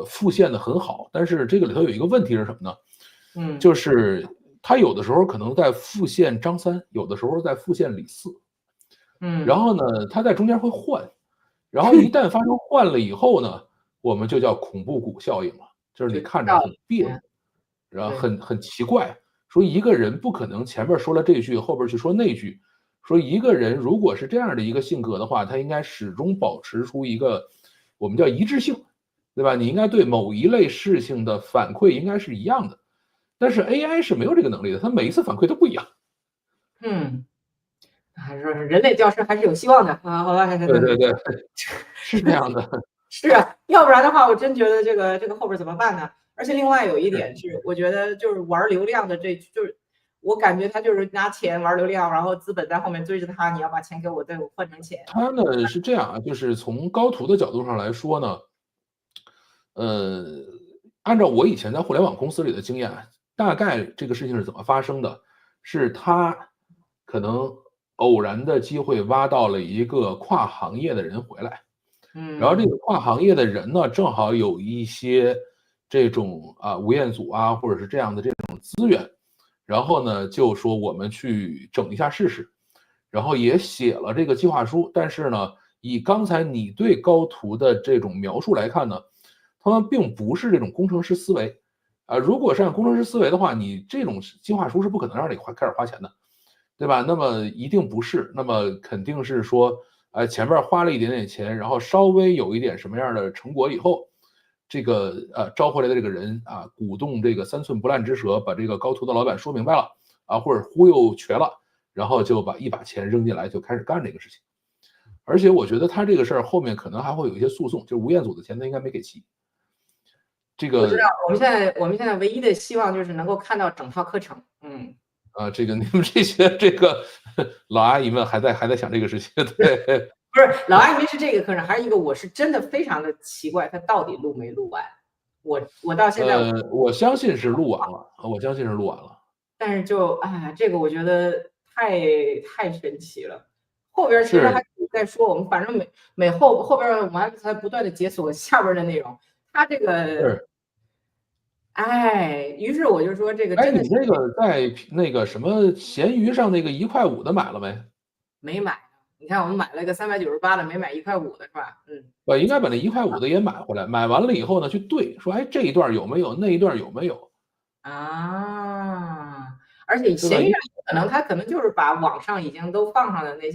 复现的很好，但是这个里头有一个问题是什么呢？就是它有的时候可能在复现张三，有的时候在复现李四，然后呢，它在中间会换，然后一旦发生换了以后呢，我们就叫恐怖谷效应了，就是你看着很别扭，然后很奇怪，说一个人不可能前面说了这句，后边去说那句，说一个人如果是这样的一个性格的话，他应该始终保持出一个我们叫一致性，对吧？你应该对某一类事情的反馈应该是一样的，但是 AI 是没有这个能力的，它每一次反馈都不一样。还是说人类教师还是有希望的啊？好吧，对对对，是这样的。是啊，要不然的话，我真觉得这个后边怎么办呢？而且另外有一点是，我觉得就是玩流量的，就是我感觉他就是拿钱玩流量，然后资本在后面追着他，你要把钱给我，对我换成钱。它呢是这样啊，就是从高途的角度上来说呢，呃，按照我以前在互联网公司里的经验啊，大概这个事情是怎么发生的？是他可能偶然的机会挖到了一个跨行业的人回来，然后这个跨行业的人呢，正好有一些这种吴彦祖啊，或者是这样的这种资源，然后呢就说我们去整一下试试，然后也写了这个计划书，但是呢，以刚才你对高途的这种描述来看呢，他们并不是这种工程师思维，如果是按工程师思维的话，你这种计划书是不可能让你开始花钱的，对吧？那么一定不是，那么肯定是说，前面花了一点点钱，然后稍微有一点什么样的成果以后，这个招回来的这个人啊，鼓动这个三寸不烂之舌，把这个高途的老板说明白了啊，或者忽悠瘸了，然后就把一把钱扔进来，就开始干这个事情。而且我觉得他这个事儿后面可能还会有一些诉讼，就是吴彦祖的钱他应该没给齐。这我知道，个我们现在唯一的希望就是能够看到整套课程。这个你们这些这个老阿姨们还在想这个事情，对，不是老阿姨是这个课程，还是一个我是真的非常的奇怪，他到底录没录完？我到现在我相信是录完了，我相信是录完了。但是就这个我觉得太神奇了。后边其实还可以再说，我们反正后边我们还在不断的解锁下边的内容。他这个，于是我就说这个真的。你那个在那个什么闲鱼上那个1.5块的买了没？没买。你看我们买了个398的，没买1.5块的是吧？我应该把那1.5块的也买回来，买完了以后呢，去对，说这一段有没有，那一段有没有？而且闲鱼上他可能就是把网上已经都放上的那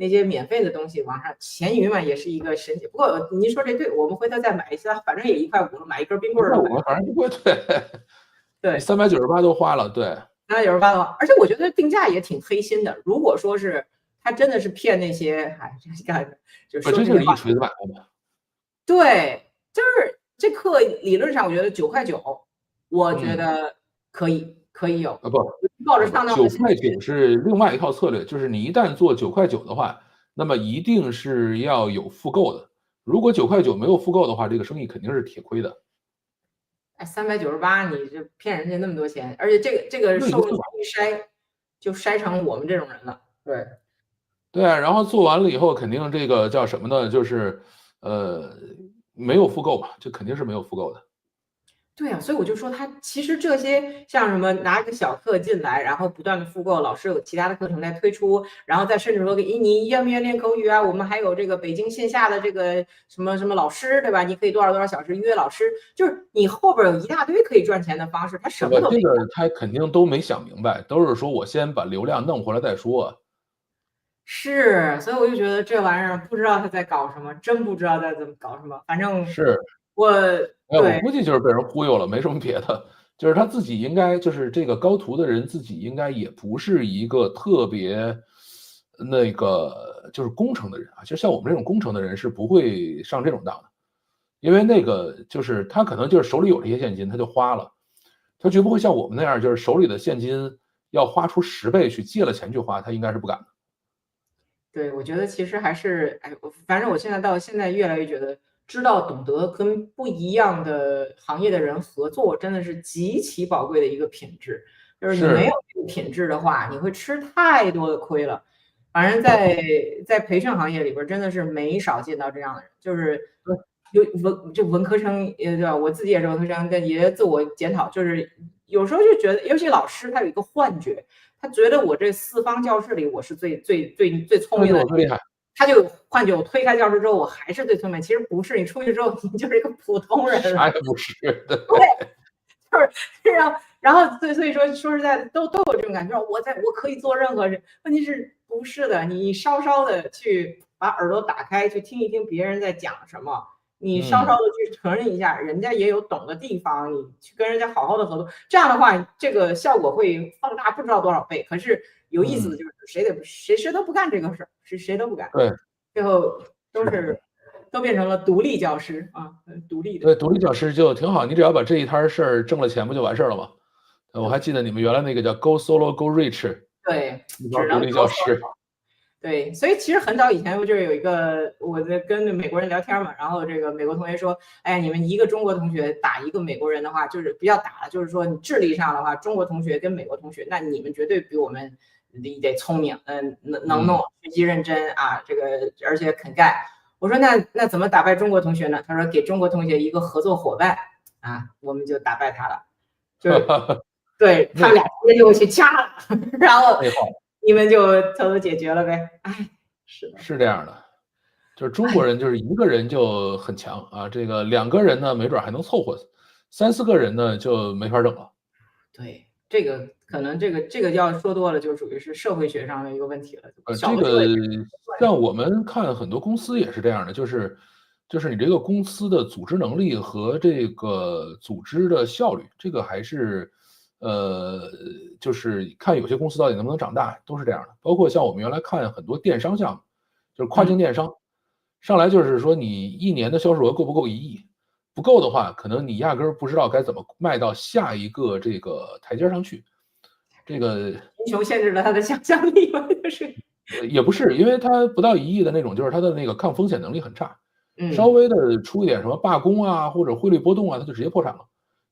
些免费的东西往上，闲鱼嘛也是一个神奇。不过您说这对，我们回头再买一次，反正也1.5块了，买一根冰棍儿了。反正不会对，398都花了，对，398的话，而且我觉得定价也挺黑心的。如果说是他真的是骗那些，就是这就是一锤子买卖嘛。对，就是这课理论上我觉得9.9块，我觉得可以有。不，抱着上当的心9.9块是另外一套策略，就是你一旦做9.9块的话，那么一定是要有复购的。如果9.9块没有复购的话，这个生意肯定是铁亏的。哎，398，你这骗人家那么多钱，而且这个受众群一筛，就筛成我们这种人了。对，对啊，然后做完了以后，肯定这个叫什么呢？就是没有复购嘛，这肯定是没有复购的。对啊，所以我就说他其实这些像什么拿一个小课进来，然后不断的复购，老师有其他的课程在推出，然后再甚至说给你愿不愿意练口语啊？我们还有这个北京线下的这个什么什么老师，对吧？你可以多少多少小时约老师，就是你后边有一大堆可以赚钱的方式，他什么都没这个他肯定都没想明白，都是说我先把流量弄回来再说。是，所以我就觉得这玩意儿不知道他在搞什么，真不知道在怎么搞什么。反正是，我我对估计就是被人忽悠了，没什么别的。就是他自己应该就是这个高途的人自己应该也不是一个特别那个就是工程的人啊，就像我们这种工程的人是不会上这种当的。因为那个就是他可能就是手里有这些现金，他就花了，他绝不会像我们那样，就是手里的现金要花出10倍去借了钱去花，他应该是不敢的。对，我觉得其实还是，哎，反正我现在到现在越来越觉得，知道懂得跟不一样的行业的人合作，真的是极其宝贵的一个品质。就是你没有是，这个品质的话，你会吃太多的亏了。反正在培训行业里边，真的是没少见到这样的人，就是有文科生，对吧？我自己也是文科生，但也自我检讨，就是有时候就觉得，尤其老师他有一个幻觉，他觉得我这四方教室里我是最聪对，明的，我最厉害。他就有幻觉，我推开教室之后我还是最聪明，其实不是，你出去之后你就是一个普通人了。啥也不是，对，就是然后所以说实在的都有这种感觉，我可以做任何事，问题是不是的？你稍稍的去把耳朵打开，去听一听别人在讲什么，你稍稍的去承认一下，人家也有懂的地方，你去跟人家好好的合作，这样的话，这个效果会放大不知道多少倍。可是有意思的就是谁都不干这个事儿，谁都不干，对，最后是，都变成了独立教师啊，独立的。对，独立教师就挺好，你只要把这一摊事儿挣了钱，不就完事儿了吗？我还记得你们原来那个叫 Go Solo Go Rich 对，一帮只能独立教师。对，所以其实很早以前，我就是有一个我在跟美国人聊天嘛，然后这个美国同学说，哎，你们一个中国同学打一个美国人的话，就是不要打了，就是说你智力上的话，中国同学跟美国同学，那你们绝对比我们得聪明，能弄，学习认真啊，这个而且肯干。我说那怎么打败中国同学呢？他说给中国同学一个合作伙伴啊，我们就打败他了，就是对他们俩直接就会去掐了，然后你们就偷偷解决了呗。哎，是的，是这样的，就是中国人就是一个人就很强啊，这个2个人呢，没准还能凑合，3、4个人呢就没法整了。对，这个可能这个要说多了，就属于是社会学上的一个问题了。小这个的时候也像我们看很多公司也是这样的，就是你这个公司的组织能力和这个组织的效率，这个还是就是看有些公司到底能不能长大，都是这样的。包括像我们原来看很多电商项目，就是跨境电商，上来就是说你一年的销售额够不够1亿，不够的话，可能你压根儿不知道该怎么迈到下一个这个台阶上去。这个贫穷限制了他的想象力嘛，就是，也不是，因为它不到1亿的那种，就是它的那个抗风险能力很差，稍嗯微的出一点什么罢工啊，或者汇率波动啊，它就直接破产了。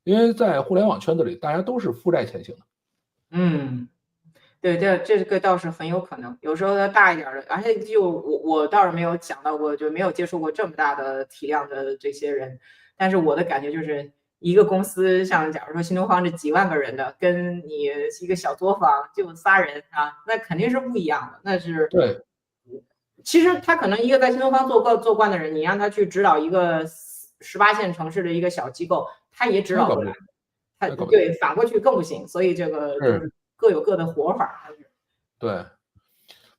因为在互联网圈子里，大家都是负债前行的。嗯。对，这个倒是很有可能，有时候它大一点儿的，而且就我倒是没有想到过，就没有接触过这么大的体量的这些人，但是我的感觉就是一个公司，像假如说新东方这几万个人的，跟你一个小作坊就仨人啊，那肯定是不一样的。那是，对，其实他可能一个在新东方做惯的人，你让他去指导一个18线城市的一个小机构，他也指导不来。那搞不定，他那搞不定。对反过去更不行，所以这个就是，是各有各的活法。对。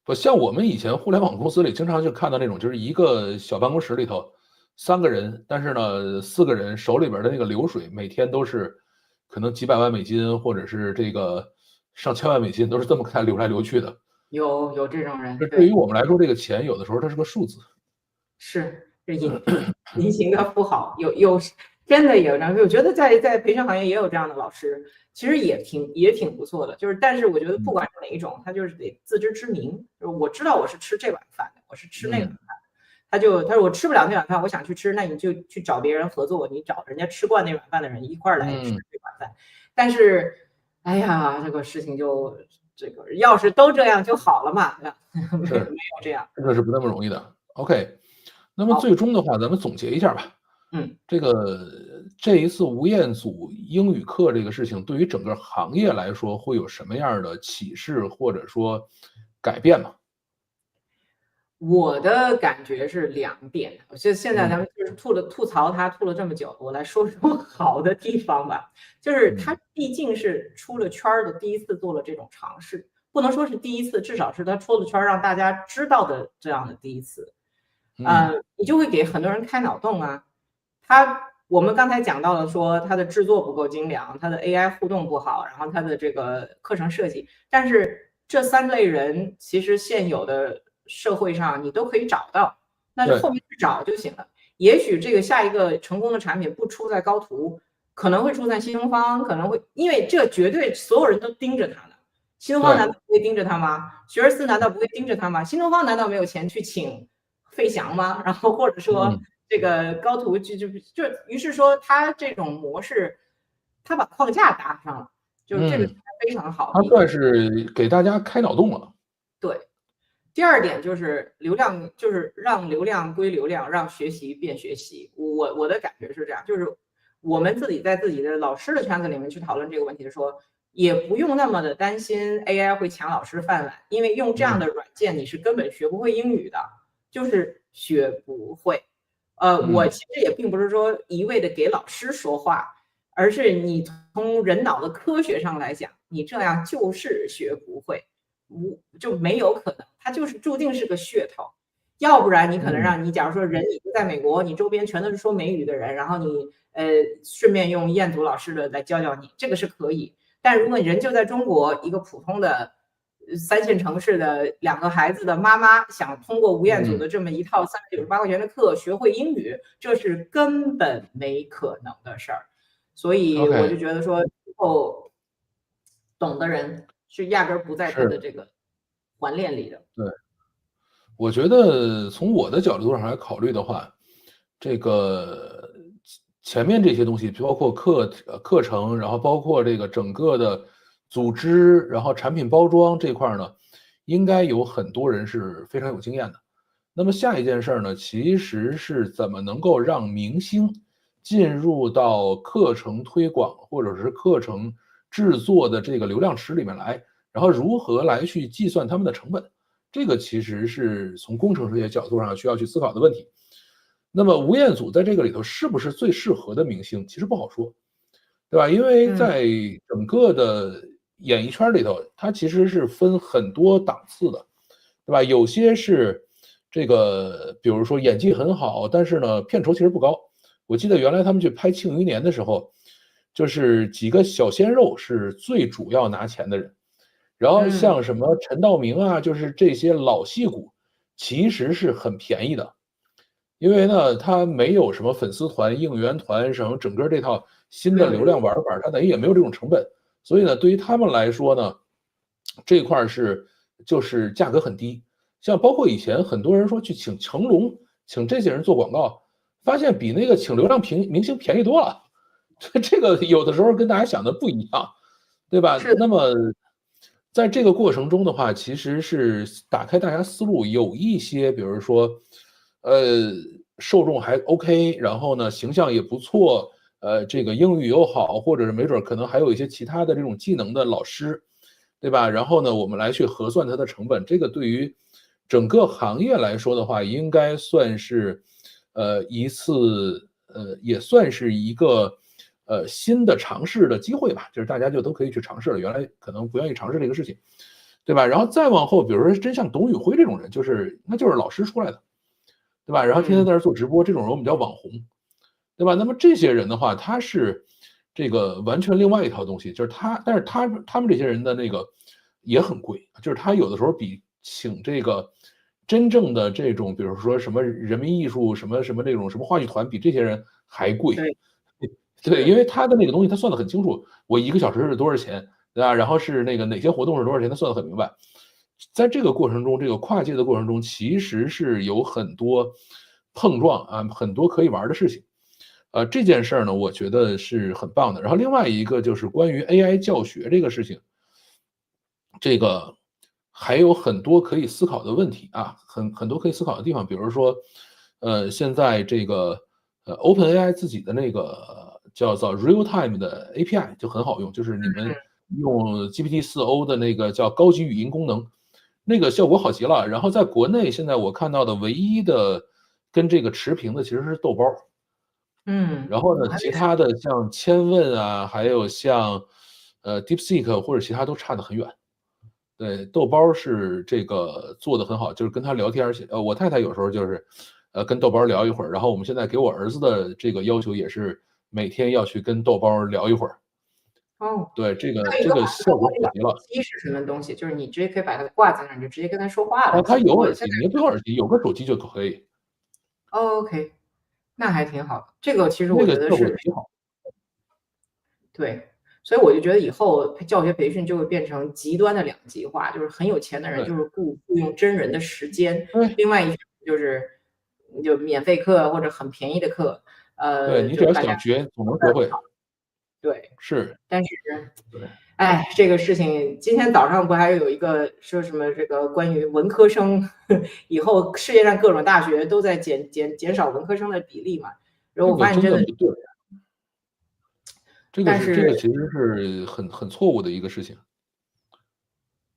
不像我们以前互联网公司里经常就看到那种，就是一个小办公室里头3个人，但是呢4个人手里边的那个流水每天都是可能几百万美金，或者是这个上千万美金，都是这么看流来流去的。有这种人，这对于对，我们来说，这个钱有的时候它是个数字。是隐形的富豪，有真的有这样，我觉得在培训行业也有这样的老师，其实也挺不错的。就是，但是我觉得不管是哪一种，他就是得自知之明，就是我知道我是吃这碗饭的，我是吃那碗饭。他说我吃不了那碗饭，我想去吃，那你就去找别人合作，你找人家吃惯那碗饭的人一块儿来吃这碗饭。但是，哎呀，这个事情就要是都这样就好了嘛，对吧？没有这样。这个是不那么容易的。OK，那么好，最终的话，咱们总结一下吧。嗯。这一次吴彦祖英语课这个事情，对于整个行业来说，会有什么样的启示或者说改变吗？我的感觉是2点，现在咱嗯们就是吐槽他吐了这么久，我来说说好的地方吧。就是他嗯毕竟是出了圈儿的第一次做了这种尝试，不能说是第一次，至少是他出了圈儿让大家知道的这样的第一次。嗯你就会给很多人开脑洞啊。我们刚才讲到了说它的制作不够精良，它的 AI 互动不好，然后它的这个课程设计，但是这3类人其实现有的社会上你都可以找到，那就对后面去找就行了。也许这个下一个成功的产品不出在高途，可能会出在新东方，可能会因为这绝对所有人都盯着它呢。新东方难对，道不会盯着它吗？学而思难道不会盯着它吗？新东方难道没有钱去请费翔吗？然后或者说嗯这个高途于是说他这种模式，他把框架搭上了，就是这个是嗯，非常好的他算是给大家开脑洞了。对。第二点就是流量，就是让流量归流量，让学习变学习。我的感觉是这样，就是我们自己在自己的老师的圈子里面去讨论这个问题的时候，也不用那么的担心 AI 会抢老师饭碗，因为用这样嗯的软件你是根本学不会英语的，就是学不会。我嗯其实也并不是说一味的给老师说话，而是你从人脑的科学上来讲，你这样就是学不会。就没有可能，它就是注定是个噱头。要不然你可能嗯让你，假如说人已经在美国，你周边全都是说美语的人，然后你顺便用彦祖老师的来教教你，这个是可以。但如果人就在中国，一个普通的3线城市的2个孩子的妈妈，想通过吴彦祖嗯的这么一套398块钱的课学会英语，这是根本没可能的事儿。所以我，OK，就觉得说，以后懂的人是压根儿不在他的是，这个环链里的。对。我觉得从我的角度上来考虑的话，这个前面这些东西，包括课程，然后包括这个整个的组织，然后产品包装这块儿呢，应该有很多人是非常有经验的。那么下一件事儿呢，其实是怎么能够让明星进入到课程推广或者是课程制作的这个流量池里面来，然后如何来去计算他们的成本。这个其实是从工程师学角度上需要去思考的问题。那么吴彦祖在这个里头是不是最适合的明星，其实不好说，对吧？因为嗯，在整个的演艺圈里头，它其实是分很多档次的，对吧？有些是这个，比如说演技很好，但是呢，片酬其实不高。我记得原来他们去拍《庆余年》的时候，就是几个小鲜肉是最主要拿钱的人。然后嗯，像什么陈道明啊，就是这些老戏骨，其实是很便宜的。因为呢，他没有什么粉丝团、应援团，什么整个这套新的流没有这个量玩法，他等于也没有这种成本。所以呢，对于他们来说呢，这块儿就是价格很低。像包括以前很多人说去请成龙，请这些人做广告，发现比那个请流量明星便宜多了。这个有的时候跟大家想的不一样。对吧？是的，那么在这个过程中的话，其实是打开大家思路，有一些比如说，受众还 OK，然后呢，形象也不错，这个英语又好，或者是没准儿可能还有一些其他的这种技能的老师，对吧？然后呢，我们来去核算它的成本，这个对于整个行业来说的话，应该算是，一次，也算是一个，新的尝试的机会吧，就是大家就都可以去尝试了，原来可能不愿意尝试这个事情，对吧？然后再往后，比如说真像董宇辉这种人，那就是老师出来的，对吧？然后天天嗯，在那儿做直播，这种人我们叫网红，对吧？那么这些人的话，他是这个完全另外一套东西，就是但是他们这些人的那个也很贵，就是他有的时候比请这个真正的这种，比如说什么人民艺术什么什么那种什么话剧团，比这些人还贵，对，对，因为他的那个东西他算得很清楚，我1个小时是多少钱，对吧？然后是那个哪些活动是多少钱，他算得很明白。在这个过程中，这个跨界的过程中，其实是有很多碰撞啊，很多可以玩的事情。这件事儿呢，我觉得是很棒的。然后另外一个就是关于 AI 教学这个事情，这个还有很多可以思考的问题啊，很多可以思考的地方。比如说，现在这个OpenAI 自己的那个叫做 Real Time 的 API 就很好用，就是你们用 GPT-4o 的那个叫高级语音功能，那个效果好极了。然后在国内现在我看到的唯一的跟这个持平的其实是豆包。然后呢，其他的像千问啊，还有像DeepSeek 或者其他都差得很远。对，豆包是这个做得很好，就是跟他聊天儿我太太有时候就是，跟豆包聊一会儿，然后我们现在给我儿子的这个要求也是每天要去跟豆包聊一会儿。哦，对，这个还有一这个效个好处，果普及了。耳机是什么东西？就是你直接可以把它挂在那儿，你就直接跟他说话了。它只不过现有耳机，你不用耳机，有个手机就可以。OK，那还挺好的。这个其实我那个效果觉得是极好。对，所以我就觉得以后教学培训就会变成极端的两极化，就是很有钱的人对，就是雇佣真人的时间，对，另外一种就是就免费课或者很便宜的课，对，你只要就大家想学，总能学会。对，是，但是，对。哎，这个事情今天早上不还有一个说什么这个关于文科生，以后世界上各种大学都在减少文科生的比例嘛？然后这个我发现真的，真的不对，但是这个其实是很错误的一个事情。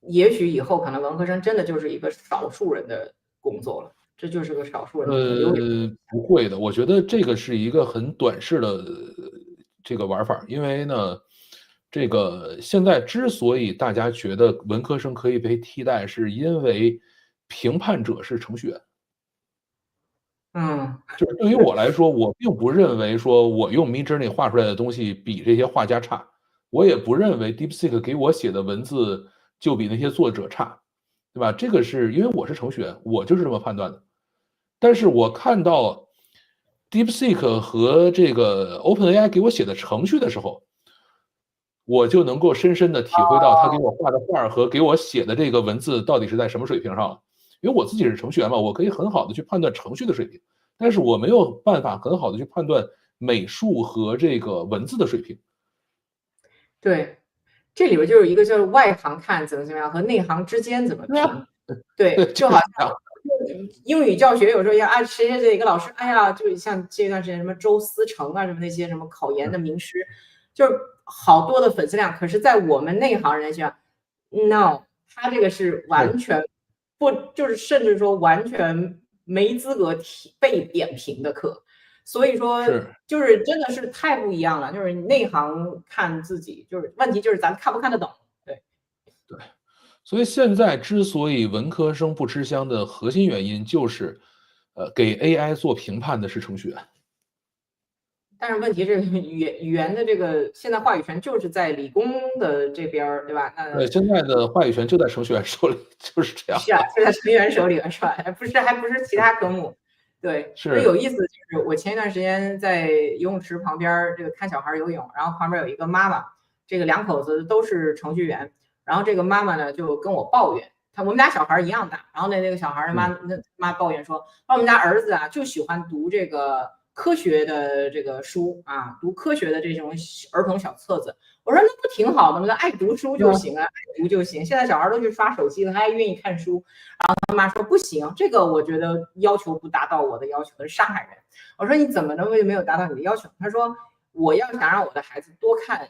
也许以后可能文科生真的就是一个少数人的工作了，这就是个少数人的可能有不会的，我觉得这个是一个很短视的这个玩法儿。因为呢，这个现在之所以大家觉得文科生可以被替代，是因为评判者是程序员。嗯，就是对于我来说，我并不认为说我用 Midjourney 画出来的东西比这些画家差，我也不认为 DeepSeek 给我写的文字就比那些作者差，对吧？这个是因为我是程序员，我就是这么判断的。但是我看到 DeepSeek 和这个 OpenAI 给我写的程序的时候，我就能够深深地体会到他给我画的画儿和给我写的这个文字到底是在什么水平上了。因为我自己是程序员嘛，我可以很好地去判断程序的水平，但是我没有办法很好地去判断美术和这个文字的水平。对，这里边就有一个就是外行看怎么样和内行之间怎么对啊，评。对，就就好像是这样。英语教学有时候要按谁谁谁一个老师，哎呀，就像这段时间什么周思成啊，什么那些什么考研的名师，就是好多的粉丝量。可是，在我们内行人想，no，他这个是完是。全不，就是甚至说完全没资格被点评的课。所以说，是。就是真的是太不一样了。就是内行看自己，就是问题就是咱看不看得懂。对。对，所以现在之所以文科生不吃香的核心原因就是，给 AI 做评判的是程序员。但是问题是语言的这个现在话语权就是在理工的这边儿，对吧？那对，现在的话语权就在程序员手里，就是这样。是啊，就在程序员手里了，是吧？还不是其他科目。对，而有是。意思就是我前一段时间在游泳池旁边儿这个看小孩儿游泳，然后旁边有一个妈妈，这个两口子都是程序员，然后这个妈妈呢就跟我抱怨，我们家小孩儿一样大，然后那个小孩儿的妈抱怨说，我们家儿子啊就喜欢读这个科学的这个书啊，读科学的这种儿童小册子。我说那不挺好的吗？爱读书就行啊，爱读就行。现在小孩都去刷手机了，他还愿意看书。然后他妈说不行，这个我觉得要求不达到我的要求，是上海人。我说你怎么能没有达到你的要求？他说我要想让我的孩子多看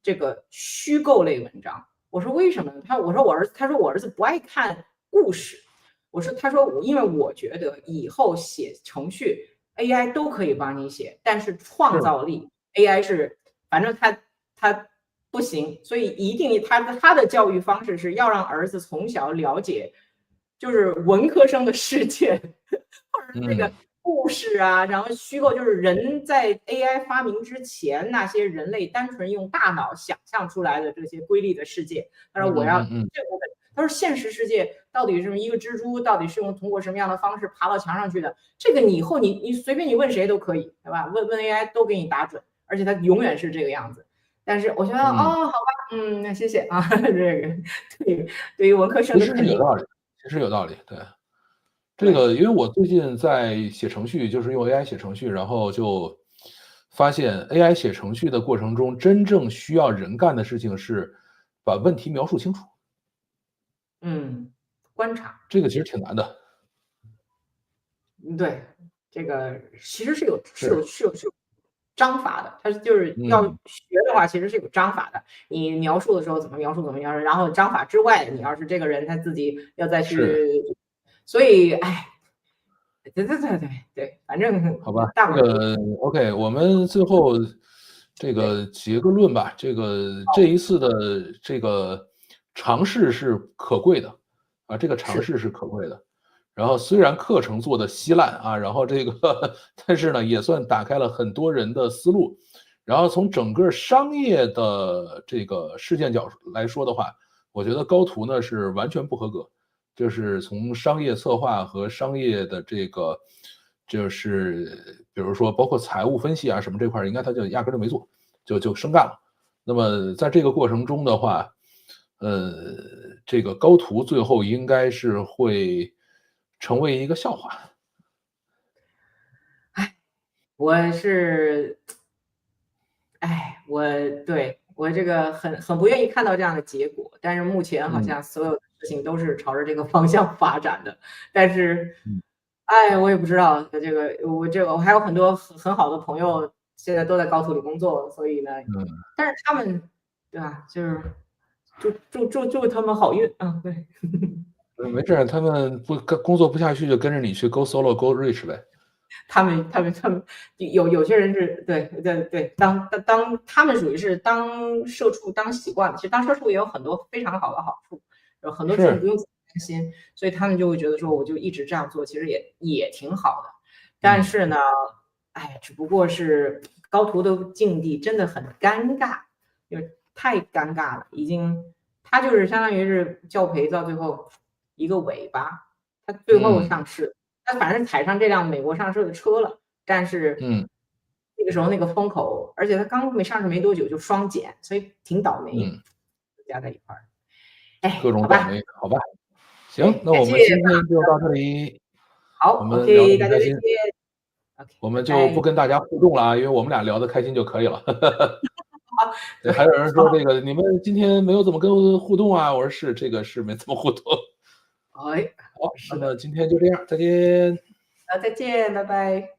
这个虚构类文章。我说为什么呢？他说我儿子不爱看故事。他说因为我觉得以后写程序 AI 都可以帮你写，但是创造力 AI 是反正他不行，所以一定他的教育方式是要让儿子从小了解，就是文科生的世界，或者这个故事啊，然后虚构就是人在 AI 发明之前那些人类单纯用大脑想象出来的这些瑰丽的世界。他说我要这部分。他说现实世界到底是一个蜘蛛，到底是通过什么样的方式爬到墙上去的？这个你以后你随便你问谁都可以，对吧？问 AI 都给你打准。而且它永远是这个样子。但是我觉得哦，好吧，那谢谢啊，这个对于文科生其实的肯定，是有道理，其实有道理，对。这对，个因为我最近在写程序，就是用 AI 写程序，然后就发现 AI 写程序的过程中，真正需要人干的事情是把问题描述清楚，观察。这个其实挺难的。对，这个其实是有是是，有是有是有章法的，它就是要嗯，学的话，其实是有章法的。你描述的时候怎么描述怎么描述，然后章法之外，你要是这个人他自己要再是，去，所以，哎，对，反正好吧，大伙儿都这个 OK，我们最后这对，个结个论吧。这一次的这个尝试是可贵的，啊，这个尝是，试是可贵的。然后虽然课程做的稀烂啊，然后这个但是呢，也算打开了很多人的思路。然后从整个商业的这个事件角来说的话，我觉得高途呢是完全不合格。就是从商业策划和商业的这个，就是比如说包括财务分析啊什么这块儿，应该他就压根儿就没做，就生干了。那么在这个过程中的话，呃，这个高途最后应该是会成为一个笑话。我是我这个很不愿意看到这样的结果，但是目前好嗯像所有的事情都是朝着这个方向发展的。但是，嗯我也不知道我还有很多很好的朋友，现在都在高途里工作，所以呢，嗯，但是他们，对吧？就是祝他们好运啊！对，没事儿，他们不工作不下去就跟着你去 go solo go rich 呗。他们有些人是对，当他们属于是当社畜当习惯了，其实当社畜也有很多非常好的好处，有很多事情不是，用自己担心，所以他们就会觉得说我就一直这样做，其实也挺好的。但嗯是呢，只不过是高途的境地真的很尴尬，就太尴尬了，已经他就是相当于是教培到最后一个尾巴，他最后嗯上市。他反正踩上这辆美国上市的车了，但是嗯那个时候那个风口，而且他刚没上市没多久就双减，所以挺倒霉，嗯，加在一块儿。各种好吧，倒霉，好吧。行，对，那感谢我们今天就到这里，我好们聊得，OK，大家再见很开心。，OK，我们就不拜拜。跟大家互动了啊，因为我们俩聊得开心就可以了。好，对，还有人说这个你们今天没有怎么跟我互动啊，我说是，这个是没怎么互动。好，那是的，么今天就这样，再见。再见，拜拜。